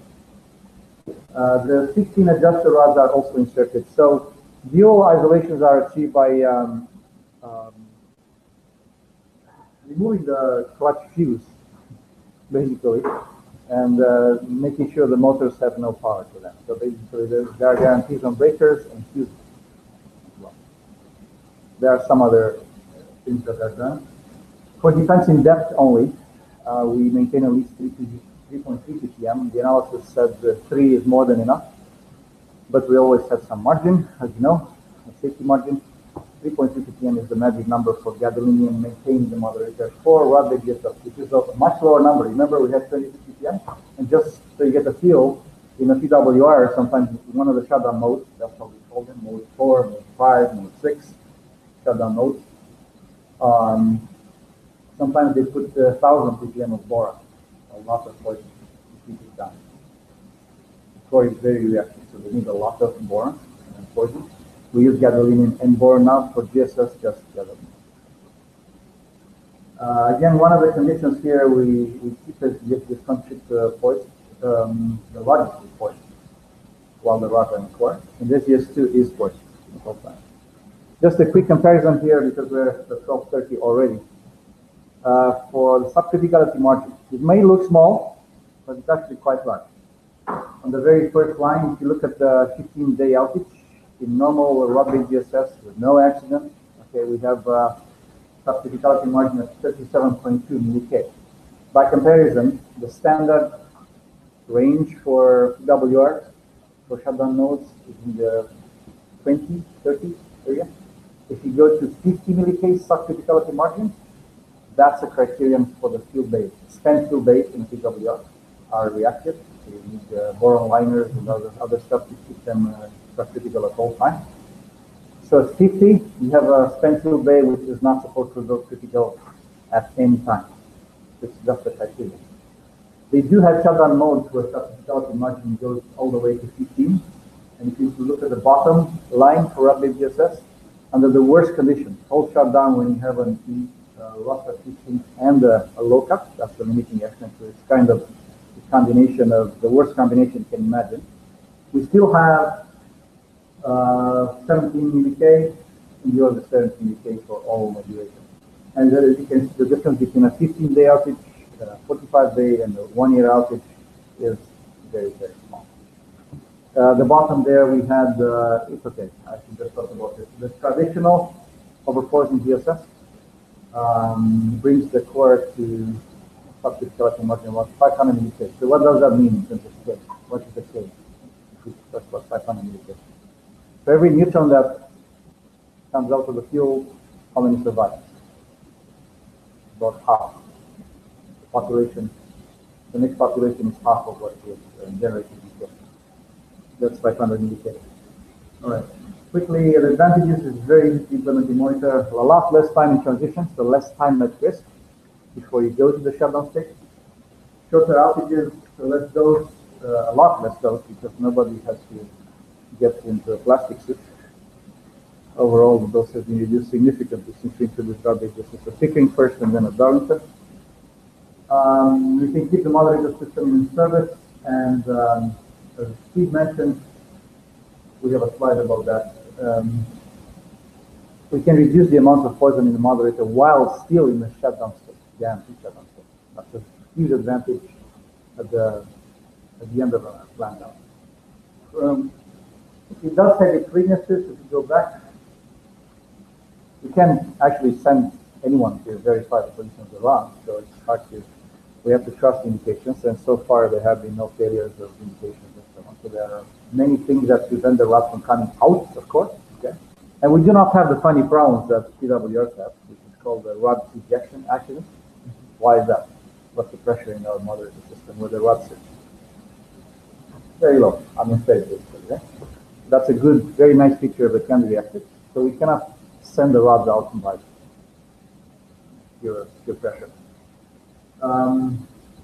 The 16 adjuster rods are also inserted. So dual isolations are achieved by removing the clutch fuse, basically, and making sure the motors have no power to them. So basically, there are guarantees on breakers and fuses as well. There are some other things that are done. For defense in depth only, we maintain at least 3.3 ppm. The analysis said that 3 is more than enough, but we always have some margin, as you know, a safety margin. 3.3 ppm is the magic number for gadolinium maintaining the moderator for rod bait GSS, which is a much lower number. Remember, we had 22 ppm, and just so you get a feel, in a PWR, sometimes one of the shutdown modes, that's how we call them, mode 4, mode 5, mode 6, shutdown modes. Sometimes they put 1,000 ppm of boron, a lot of poison to keep it down. The core is very reactive, so they need a lot of boron and poison. We use gadolinium and boron now. For GSS, just gadolinium. Again, one of the conditions here, we keep this country poised, the rod is poised, while the rods are in core. And this GS2 is poised the whole time. Just a quick comparison here, because we're at 1230 already. For the subcriticality margin, it may look small, but it's actually quite large. On the very first line, if you look at the 15-day outage, in normal rod-based GSS with no accident, okay, we have subcriticality margin of 37.2 millik. By comparison, the standard range for WR for shutdown nodes is in the 20, 30 area. If you go to 50 millik subcriticality margin, that's a criterion for the field base. Spent field base in PWR are reactive. So you need boron liners and other stuff to keep them subcritical at all times. So at 50, you have a spent field bay which is not supposed to go critical at any time. It's just the criterion. They do have shutdown modes where subcriticality margin goes all the way to 15. And if you look at the bottom line for rod-based GSS, under the worst conditions, whole shutdown when you have an loss of 15 and a low cut, that's the limiting action. So it's kind of a combination of the worst combination you can imagine. We still have 17 millik, and you have the 17 millik for all modulation. And you can see the difference between a 15-day outage, 45-day, and a 1-year outage is very, very small. The bottom there we had, it's okay, I should just talk about this. The traditional overforcing GSS brings the core to subcriticality margin about 500 millik. So what does that mean in terms of scale? What is the scale? That's what 500 millik. For every neutron that comes out of the fuel, how many survive? About half. The population, the next population is half of what is generated in fuel. That's 500 millik. All right. Quickly, the advantages is very easy to implement and monitor. A lot less time in transition, so less time at risk before you go to the shutdown state. Shorter outages, so less dose, a lot less dose because nobody has to get into a plastic suit. Overall, the dose has been reduced significantly since we introduced rod-based GSS. So Pickering first and then a Darlington. We can keep the moderator system in service, and as Steve mentioned, we have a slide about that. We can reduce the amount of poison in the moderator while still in the shutdown state, guaranteed shutdown state. That's a huge advantage at the end of a plant down. It does have its weaknesses. If you go back, you can actually send anyone to verify the position of the rod, so it's hard to. We have to trust indications, and so far there have been no failures of indications and so on. So there are many things that prevent the rod from coming out, of course. Okay, and we do not have the funny problems that PWRs have, which is called the rod ejection accident. Why is that? What's the pressure in our moderator system where the rod sits? Very low, atmospheric basically. Okay? That's a good, very nice picture of a can reactor. So we cannot send the rods out and by pure pressure.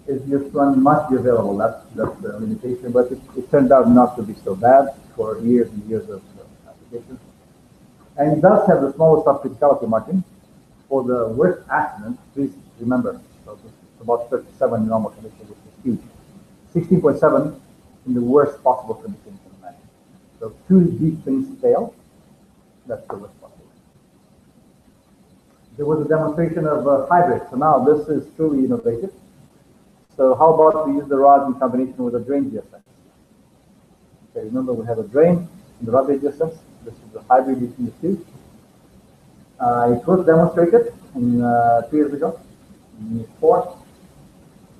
If just one must be available, that's the limitation, but it turned out not to be so bad for years and years of application. And it does have the smallest subcriticality margin. For the worst accident, please remember, so it's about 37 in normal conditions, which is huge. 16.7 in the worst possible condition you can imagine. So two big things fail, that's the worst possible. There was a demonstration of hybrid, so now this is truly innovative. So how about we use the rods in combination with a drain GSS? Okay, remember we have a drain in the rod-based GSS. This is the hybrid between the two. It was demonstrated in 2 years ago, in year 4.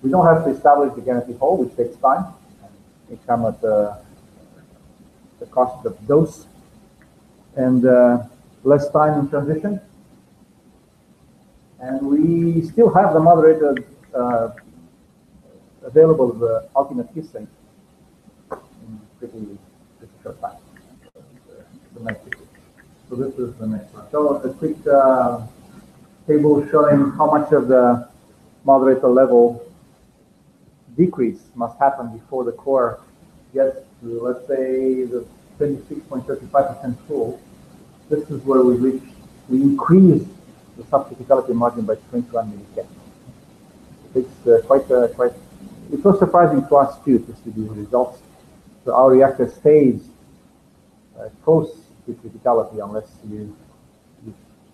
We don't have to establish the guarantee hole, which takes time. It comes at the cost of dose and less time in transition. And we still have the moderator available, the ultimate key sync in pretty short time. The next picture. So this is the next one. So a quick table showing how much of the moderator level decrease must happen before the core gets to, let's say, the 26.35% full. This is where we increase the subcriticality margin by 21 milliseconds. It's it was surprising to us too to see these results. So our reactor stays close to criticality unless you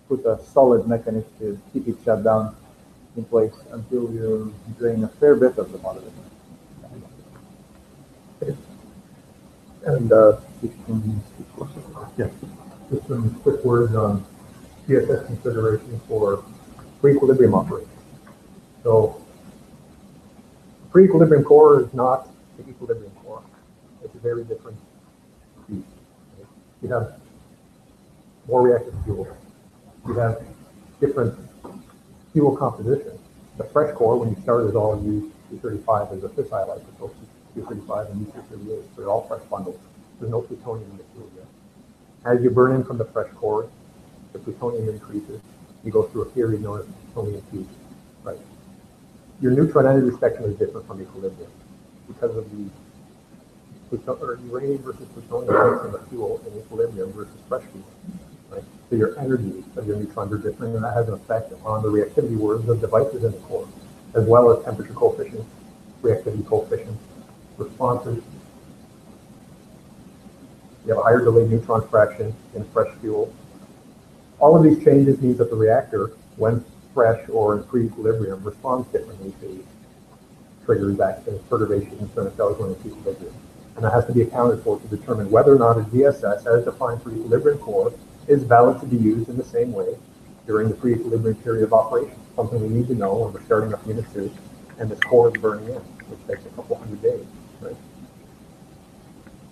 put a solid mechanism to keep it shut down in place until you drain a fair bit of the moderator. And yeah, just some quick words on GSS consideration for pre-equilibrium operation. So, pre-equilibrium core is not the equilibrium core. It's a very different beast. You have more reactive fuel. You have different fuel composition. The fresh core, when you start, is all U-235 as a fissile isotope, U-235 and U-238. So they're all fresh bundles. There's no plutonium in the fuel yet. As you burn in from the fresh core, the plutonium increases. You go through a period known as plutonium peak. Right. Your neutron energy spectrum is different from equilibrium because of the uranium versus plutonium mix in the fuel in equilibrium versus fresh fuel. Right? So your energies of your neutrons are different, and that has an effect on the reactivity words of devices in the core, as well as temperature coefficients, reactivity coefficients, responses. You have a higher delayed neutron fraction in fresh fuel. All of these changes mean that the reactor, when fresh or in pre-equilibrium, responds differently to triggers, actions, perturbations than it does when it's equilibrium. And that has to be accounted for to determine whether or not a GSS, as defined for equilibrium core, is valid to be used in the same way during the pre-equilibrium period of operation. Something we need to know when we're starting up Unit 2 and this core is burning in, which takes a couple hundred days, right?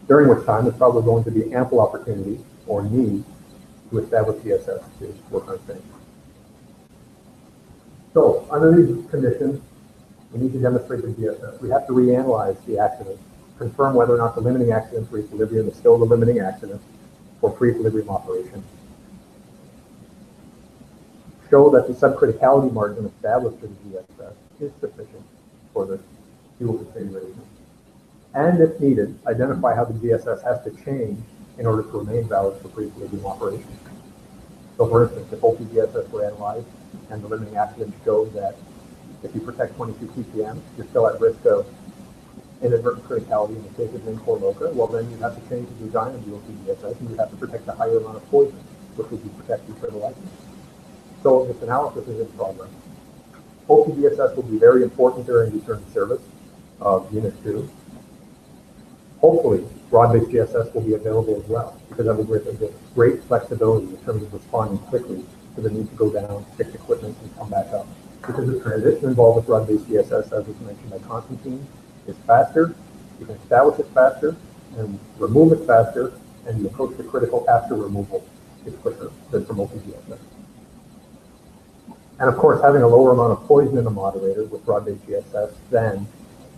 During which time there's probably going to be ample opportunity or need to establish GSS to work on things. So under these conditions, we need to demonstrate the GSS. We have to reanalyze the accident, confirm whether or not the limiting accident for equilibrium is still the limiting accident for pre-equilibrium operation. Show that the subcriticality margin established for the GSS is sufficient for the fuel configuration. And if needed, identify how the GSS has to change in order to remain valid for pre-equilibrium operation. So for instance, if OPGSS were analyzed and the limiting accident showed that if you protect 22 ppm, you're still at risk of inadvertent criticality in the case of in-core LOCA, well then you'd have to change the design of the OPGSS and you'd have to protect a higher amount of poison, which would be protected for the license. So this analysis is in progress. OPGSS will be very important during return to service of Unit 2. Hopefully, broad-based GSS will be available as well, because that will give great flexibility in terms of responding quickly to the need to go down, fix equipment, and come back up. Because the transition involved with broad-based GSS, as was mentioned by Constantine, is faster, you can establish it faster, and remove it faster, and the approach to critical after removal is quicker than from OPGSS. And of course, having a lower amount of poison in the moderator with broad-based GSS than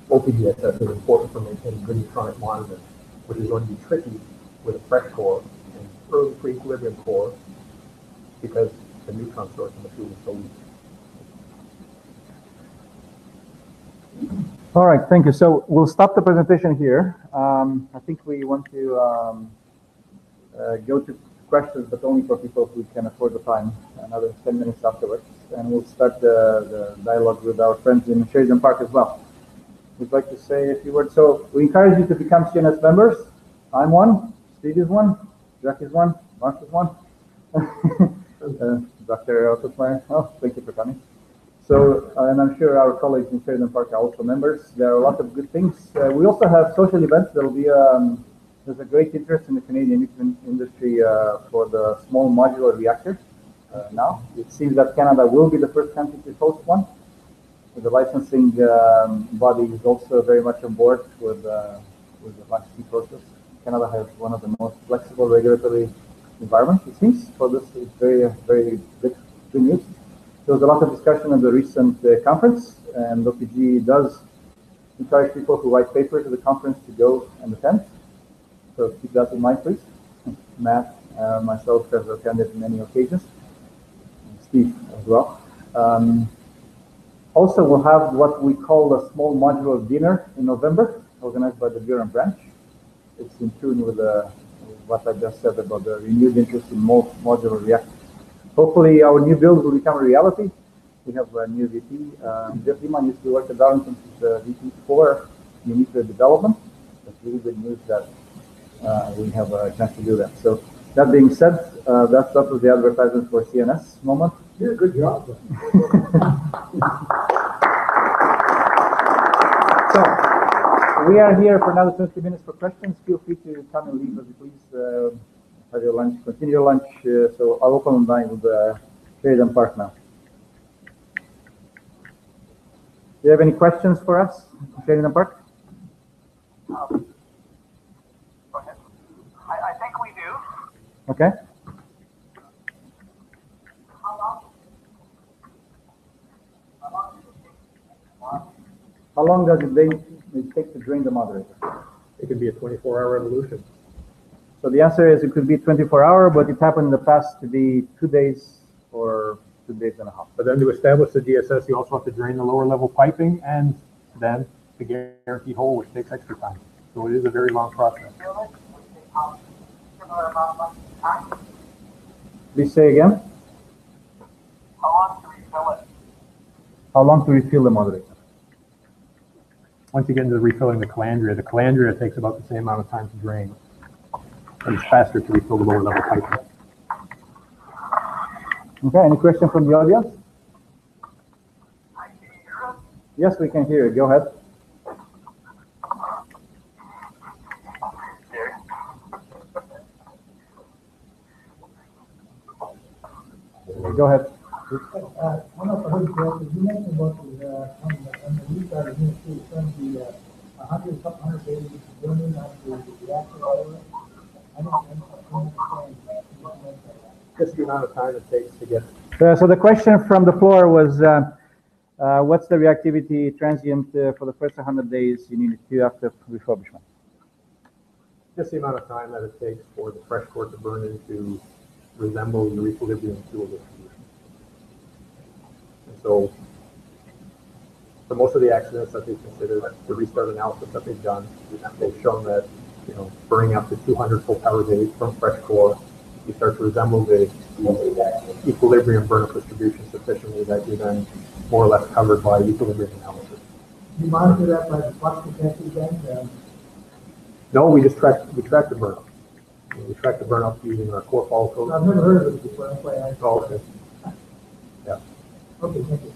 OPGSS is important for maintaining good neutronic monitoring, which is going to be tricky with a fresh core and early pre-equilibrium core because the neutron source in the fuel is so weak. All right, thank you. So we'll stop the presentation here. I think we want to go to questions, but only for people who can afford the time, another 10 minutes afterwards. And we'll start the dialogue with our friends in Sheridan Park as well. We'd like to say a few words. So we encourage you to become CNS members. I'm one, Steve is one, Jack is one, Mark is one. Dr. Ottosmeyer, oh, thank you for coming. So, and I'm sure our colleagues in Sheridan Park are also members. There are a lot of good things. We also have social events. There will be, there's a great interest in the Canadian nuclear industry for the small modular reactor now. It seems that Canada will be the first country to host one. The licensing body is also very much on board with the licensing process. Canada has one of the most flexible regulatory environments, it seems. So this is very, very good news. There was a lot of discussion at the recent conference, and OPG does encourage people who write papers at the conference to go and attend. So keep that in mind, please. Matt, myself have attended many occasions. Steve as well. Also, we'll have what we call a small modular dinner in November, organized by the Durham Branch. It's in tune with what I just said about the renewed interest in modular reactors. Hopefully, our new build will become a reality. We have a new VP. Jeff Lehman used to work at Darlington, who's the VP for nuclear development. That's really good news that we have a chance to do that. So that being said, that was the advertisement for CNS moment. You did a good job. So we are here for another 20 minutes for questions. Feel free to come and leave as you please. Have your lunch, continue your lunch. So I'll open the line with Sheridan Park now. Do you have any questions for us, Sheridan Park? Go ahead. I think we do. Okay. How long does it take to drain the moderator? It could be a 24-hour revolution. So the answer is it could be 24-hour, but it happened in the past to be 2 days or 2 days and a half. But then to establish the GSS, you also have to drain the lower level piping and then the guaranteed hole, which takes extra time. So it is a very long process. Please say again. How long to refill it? How long to refill the moderator? Once you get into refilling the calandria takes about the same amount of time to drain. But it's faster to refill the lower level piping. Okay, any question from the audience? Can you hear us? Yes, we can hear you. Go ahead. Go ahead. One of the other questions you mentioned about the on the restart of Unit 2, it's going to be 100 days burning on the reactor oil. I don't understand. Just the amount of time it takes to get. So the question from the floor was, what's the reactivity transient for the first 100 days you need to after refurbishment? Just the amount of time that it takes for the fresh core to burn into resemble the equilibrium fuel distribution. And so, for most of the accidents that they've considered, the restart analysis that they've done, they've shown that, burning up to 200 full power days from fresh core, you start to resemble the equilibrium burnup distribution sufficiently that you're then more or less covered by equilibrium analysis. You monitor that by the flux detectors then? No, we track the burnup. We track the burnup using our core fault code. I've never heard of it before, that's why I asked. Oh, okay. Yeah. Okay, thank you.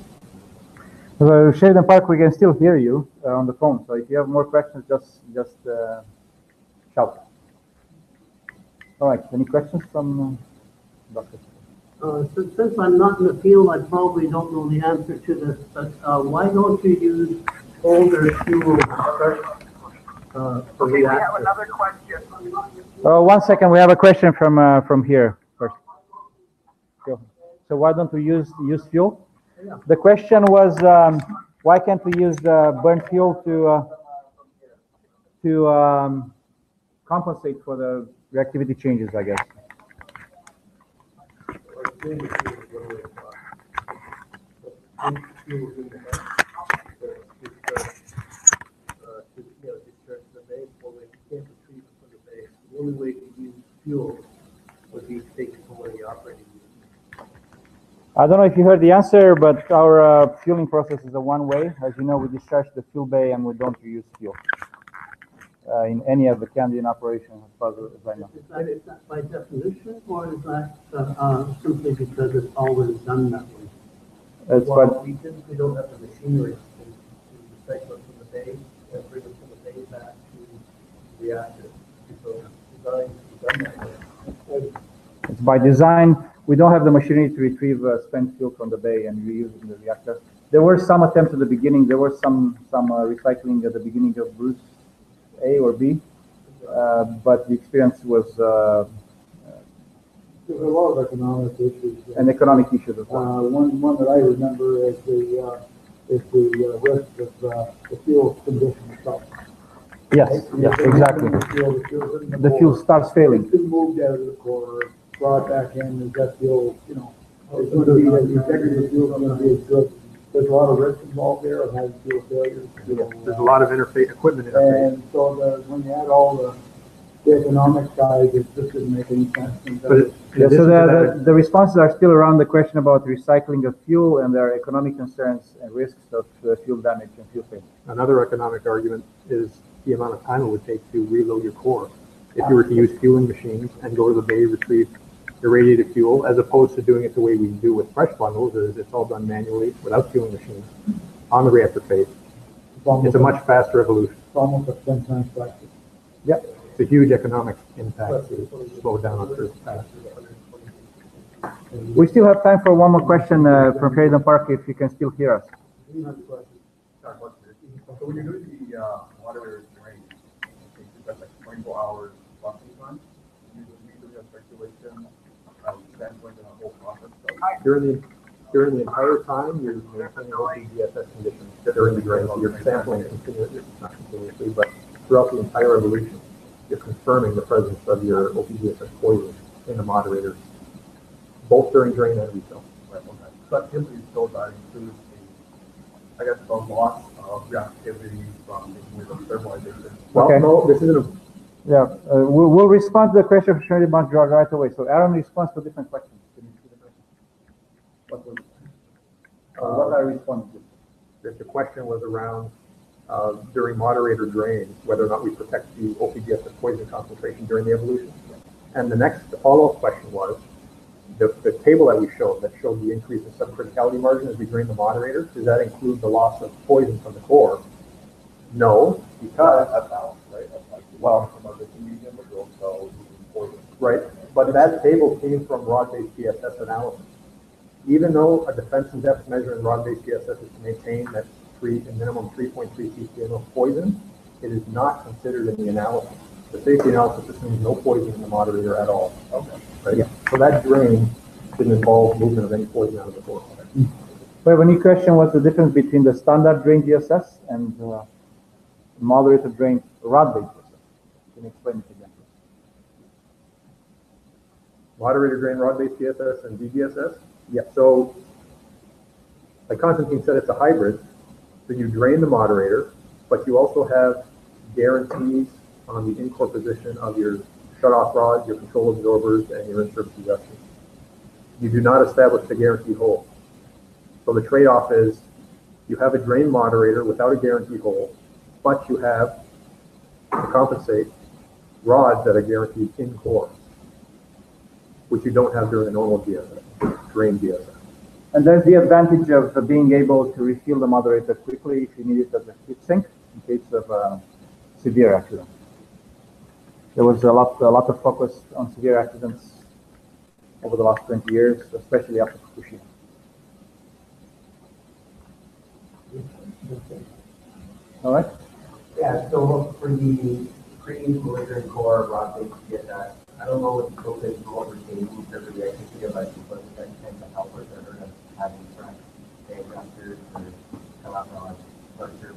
So Sheridan Park, we can still hear you on the phone. So if you have more questions, just shout. All right. Any questions from Dr. Since I'm not in the field, I probably don't know the answer to this, but why don't you use older fuel for Okay, we have reactors? another question. Oh, 1 second. We have a question from here first. Go. So why don't we use fuel? Yeah. The question was, why can't we use burnt fuel to compensate for the reactivity changes, I guess? The only way to use fuel would be to take it from where the operating unit. I don't know if you heard the answer, but our fueling process is a one-way. As you know, we discharge the fuel bay and we don't reuse fuel in any of the Canadian operations, as far as I know. Is that by definition, or is that simply because it's always done that way? It's Well, we typically don't have the machinery to recycle it from the bay and bring it from the bay back to the reactor. So design is done that way. It's by design. We don't have the machinery to retrieve spent fuel from the bay and reuse it in the reactor. There were some attempts at the beginning. There was some recycling at the beginning of Bruce A or B, but the experience was There's a lot of economic issues. an economic issue as well. One that I remember is the risk of the fuel condition itself. Yes, yes, exactly. The fuel starts failing. It's been moved out of the core, brought back in, is that fuel, It's going to be, the integrity of the fuel is going to be good. There's a lot of risk involved there of having fuel failures. There's a lot of equipment interface. And so when you add all the economic side, it just didn't make any sense. But in Yeah, so addition to that, the responses are still around the question about recycling of fuel, and there are economic concerns and risks of fuel damage and fuel failure. another economic argument is the amount of time it would take to reload your core. If you were to use fueling machines and go to the bay, retrieve irradiated fuel, as opposed to doing it the way we do with fresh bundles, is it's all done manually without fueling machines on the reactor phase. It's a much faster evolution. It's almost a 10 times faster. Yep. It's a huge economic impact to slow down on first pass. We still have time for one more question from Sheridan Park, if you can still hear us. So when you're doing the moderator drain, that's like 24 hours busting time. You just need to do circulation, sampling, and a whole process. During the entire time, you're maintaining OPG DEC conditions during the drain. So you're sampling continuously, not continuously, but throughout the entire evolution, you're confirming the presence of your OPG DEC poison in the moderator, both during drain and refill. Right, okay. So that simply still that includes the, I guess, the loss of reactivity from the thermalization. Well, Okay. no, this isn't a. Yeah, we'll respond to the question of Sheridan Park right away. So Aaron responds to different questions. What are responding to? The question was around during moderator drain, whether or not we protect the OPDS poison concentration during the evolution. And the next follow-up question was the table that we showed that showed the increase in subcriticality margin as we drain the moderator. Does that include the loss of poison from the core? No, because That's balanced, right? That's like, well, from the medium of growth cells, poison. right, but that table came from rod-based GSS analysis. Even though a defense in depth measure in rod-based GSS is to maintain that minimum 3.3 ppm of poison, it is not considered in the analysis. The safety analysis assumes no poison in the moderator at all. Okay. Right? Yeah. So that drain didn't involve movement of any poison out of the core. But when you question what's the difference between the standard drain GSS and moderator drain rod-based GSS, can you explain it again? Moderator drain rod-based GSS and DGSS? Yeah. So, like Constantine said, it's a hybrid. So you drain the moderator, but you also have guarantees on the in-core position of your shut-off rods, your control absorbers, and your in-service adjustments. You do not establish the guarantee hole. So the trade-off is you have a drain moderator without a guarantee hole, but you have, to compensate, rods that are guaranteed in-core, which you don't have during a normal GSS, drain GSS. And there's the advantage of being able to refill the moderator quickly if you need it as a heat sink in case of severe accident. There was a lot of focus on severe accidents over the last 20 years, especially after Fukushima. All right. Yeah, so for the pre-belligerent core rod-based GSS, I don't know what the scope is for what we're seeing in terms of the activity of like people that tend to help us or having front diagrams or collateral structure.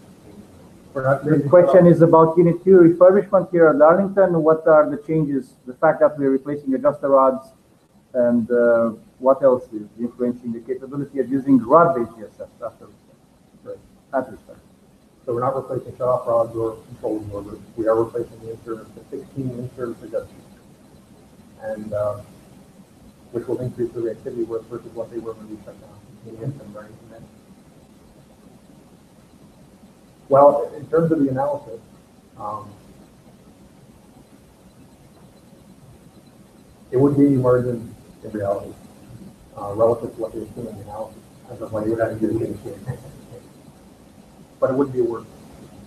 The question is about Unit 2 refurbishment here at Darlington. What are the changes? The fact that we're replacing adjuster rods, and what else is influencing the capability of using rod-based GSS after respect? So we're not replacing shut-off rods or control absorbers. We are replacing the 16 in-service adjustments, and which will increase the reactivity versus what they were when we shut down. Can you get some learning from that? Well, in terms of the analysis, it would be margin in reality relative to what they were doing in the analysis as of when you had to get it. But it wouldn't be worse.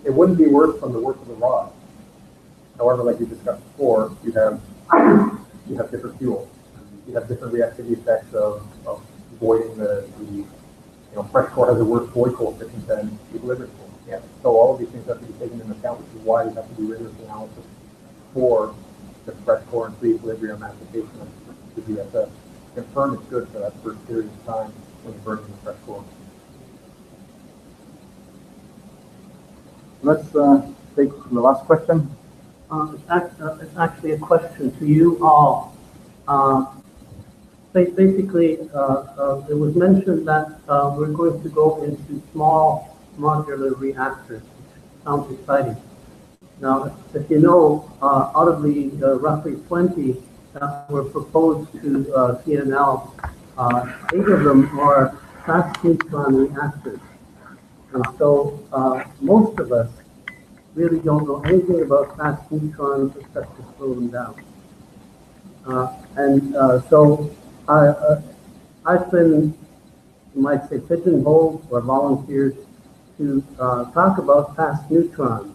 It wouldn't be worse from the work of the rod. However, like we discussed before, you have different fuels. You have different reactivity effects of voiding the fresh core has a worse void coefficient than equilibrium core. Yeah. So all of these things have to be taken into account, which is why you have to do rigorous analysis for the fresh core and pre-equilibrium application of the GSS. Confirm it's good for that first period of time when you're burning the fresh core. Let's take the last question. It's actually a question to you all. basically, it was mentioned that we're going to go into small modular reactors. Sounds exciting. Now, if you know, out of the roughly 20 that were proposed to CNL, 8 of them are fast neutron reactors. And so most of us really don't know anything about fast neutrons except to slow them down. So I've been, you might say, pigeonholed or volunteered to talk about fast neutrons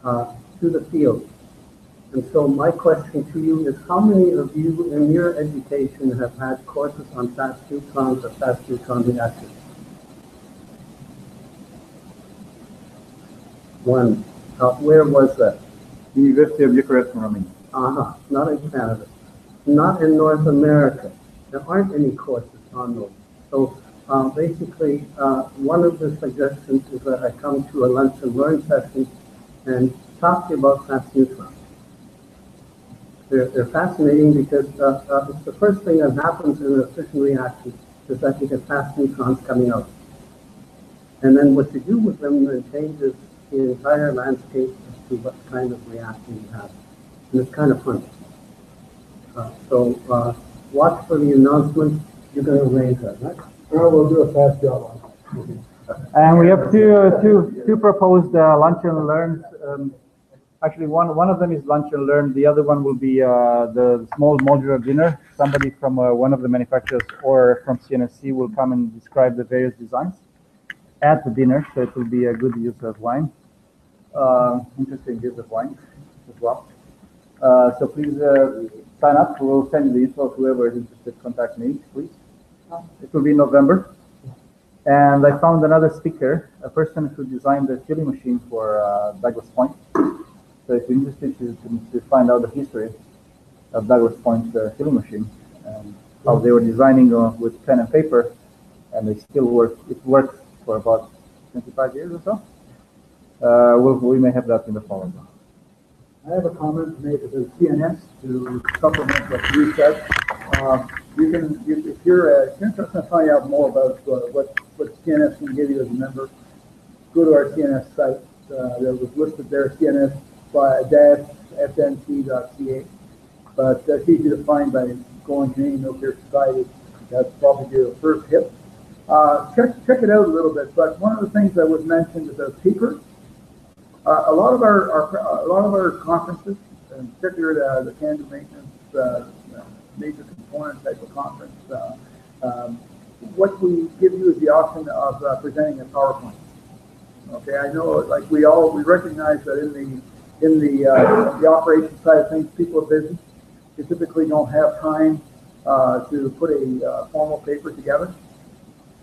to the field. And so my question to you is, how many of you in your education have had courses on fast neutrons or fast neutron reactors? One. Where was that? University of Bucharest in Romania. Not in Canada. Not in North America. There aren't any courses on those. So basically, one of the suggestions is that I come to a lunch and learn session and talk to you about fast neutrons. They're fascinating because it's the first thing that happens in a fission reaction is that you get fast neutrons coming out. And then what you do with them then changes the entire landscape as to what kind of reaction you have. And it's kind of fun. So watch for the announcement. You're going to raise that, right? Well, we'll do a fast job on it. And we have two proposed lunch and learns. Actually, one of them is lunch and learn. The other one will be the small modular dinner. Somebody from one of the manufacturers or from CNSC will come and describe the various designs at the dinner. So it will be a good use of wine. Interesting use of wine as well. So please sign up. We'll send you the info. Whoever is interested, contact me, please. It will be in November. And I found another speaker, a person who designed the filling machine for Douglas Point. So if you're interested to find out the history of Douglas Point filling machine and how they were designing with pen and paper, and they still work. It worked for about 25 years or so. We may have that in the fall as well. I have a comment to make as a CNS to supplement what you said. If you're interested in finding out more about what CNS can give you as a member, go to our CNS site. That was listed there, CNS-FNC.ca. But that's easy to find by going to any Nuclear Society. That's probably your first hit. Check it out a little bit. But one of the things that was mentioned about paper. A lot of our conferences, in particular the Canada Maintenance Major Component type of conference, what we give you is the option of presenting a PowerPoint. Okay, I know, like we recognize that in the operations side of things, people are busy. They typically don't have time to put a formal paper together.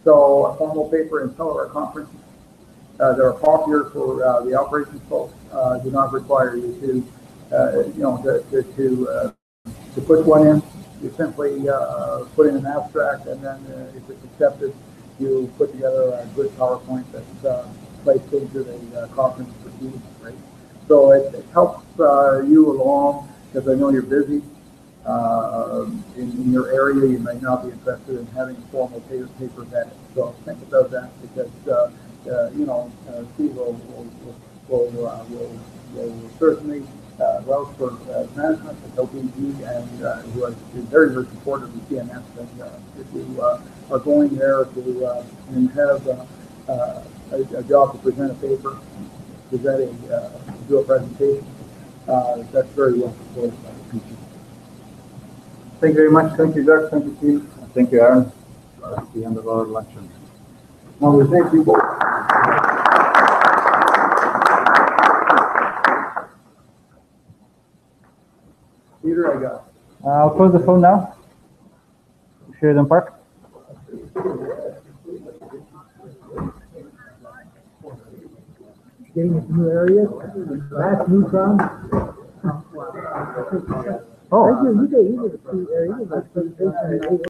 So a formal paper in some of our conferences that are popular for the operations folks do not require you to put one in. You simply put in an abstract, and then if it's accepted, you put together a good PowerPoint that's placed into the conference proceedings, right? So it helps you along, because I know you're busy. In your area, you may not be interested in having formal paper vetted. So think about that, because Steve will certainly vouch for management at OPG, and who has been very, very supportive of CNS. And if you are going there to and have a job to present a paper, do a presentation, that's very well supported by OPG. Thank you very much. Thank you, Doug. Thank you, Steve. Thank you, Aaron. That's the end of our luncheon. Well, we thank you both. Peter, I got. I'll close the phone now. Sheridan Park. Getting into new areas, fast neutrons. Oh. You did a presentation.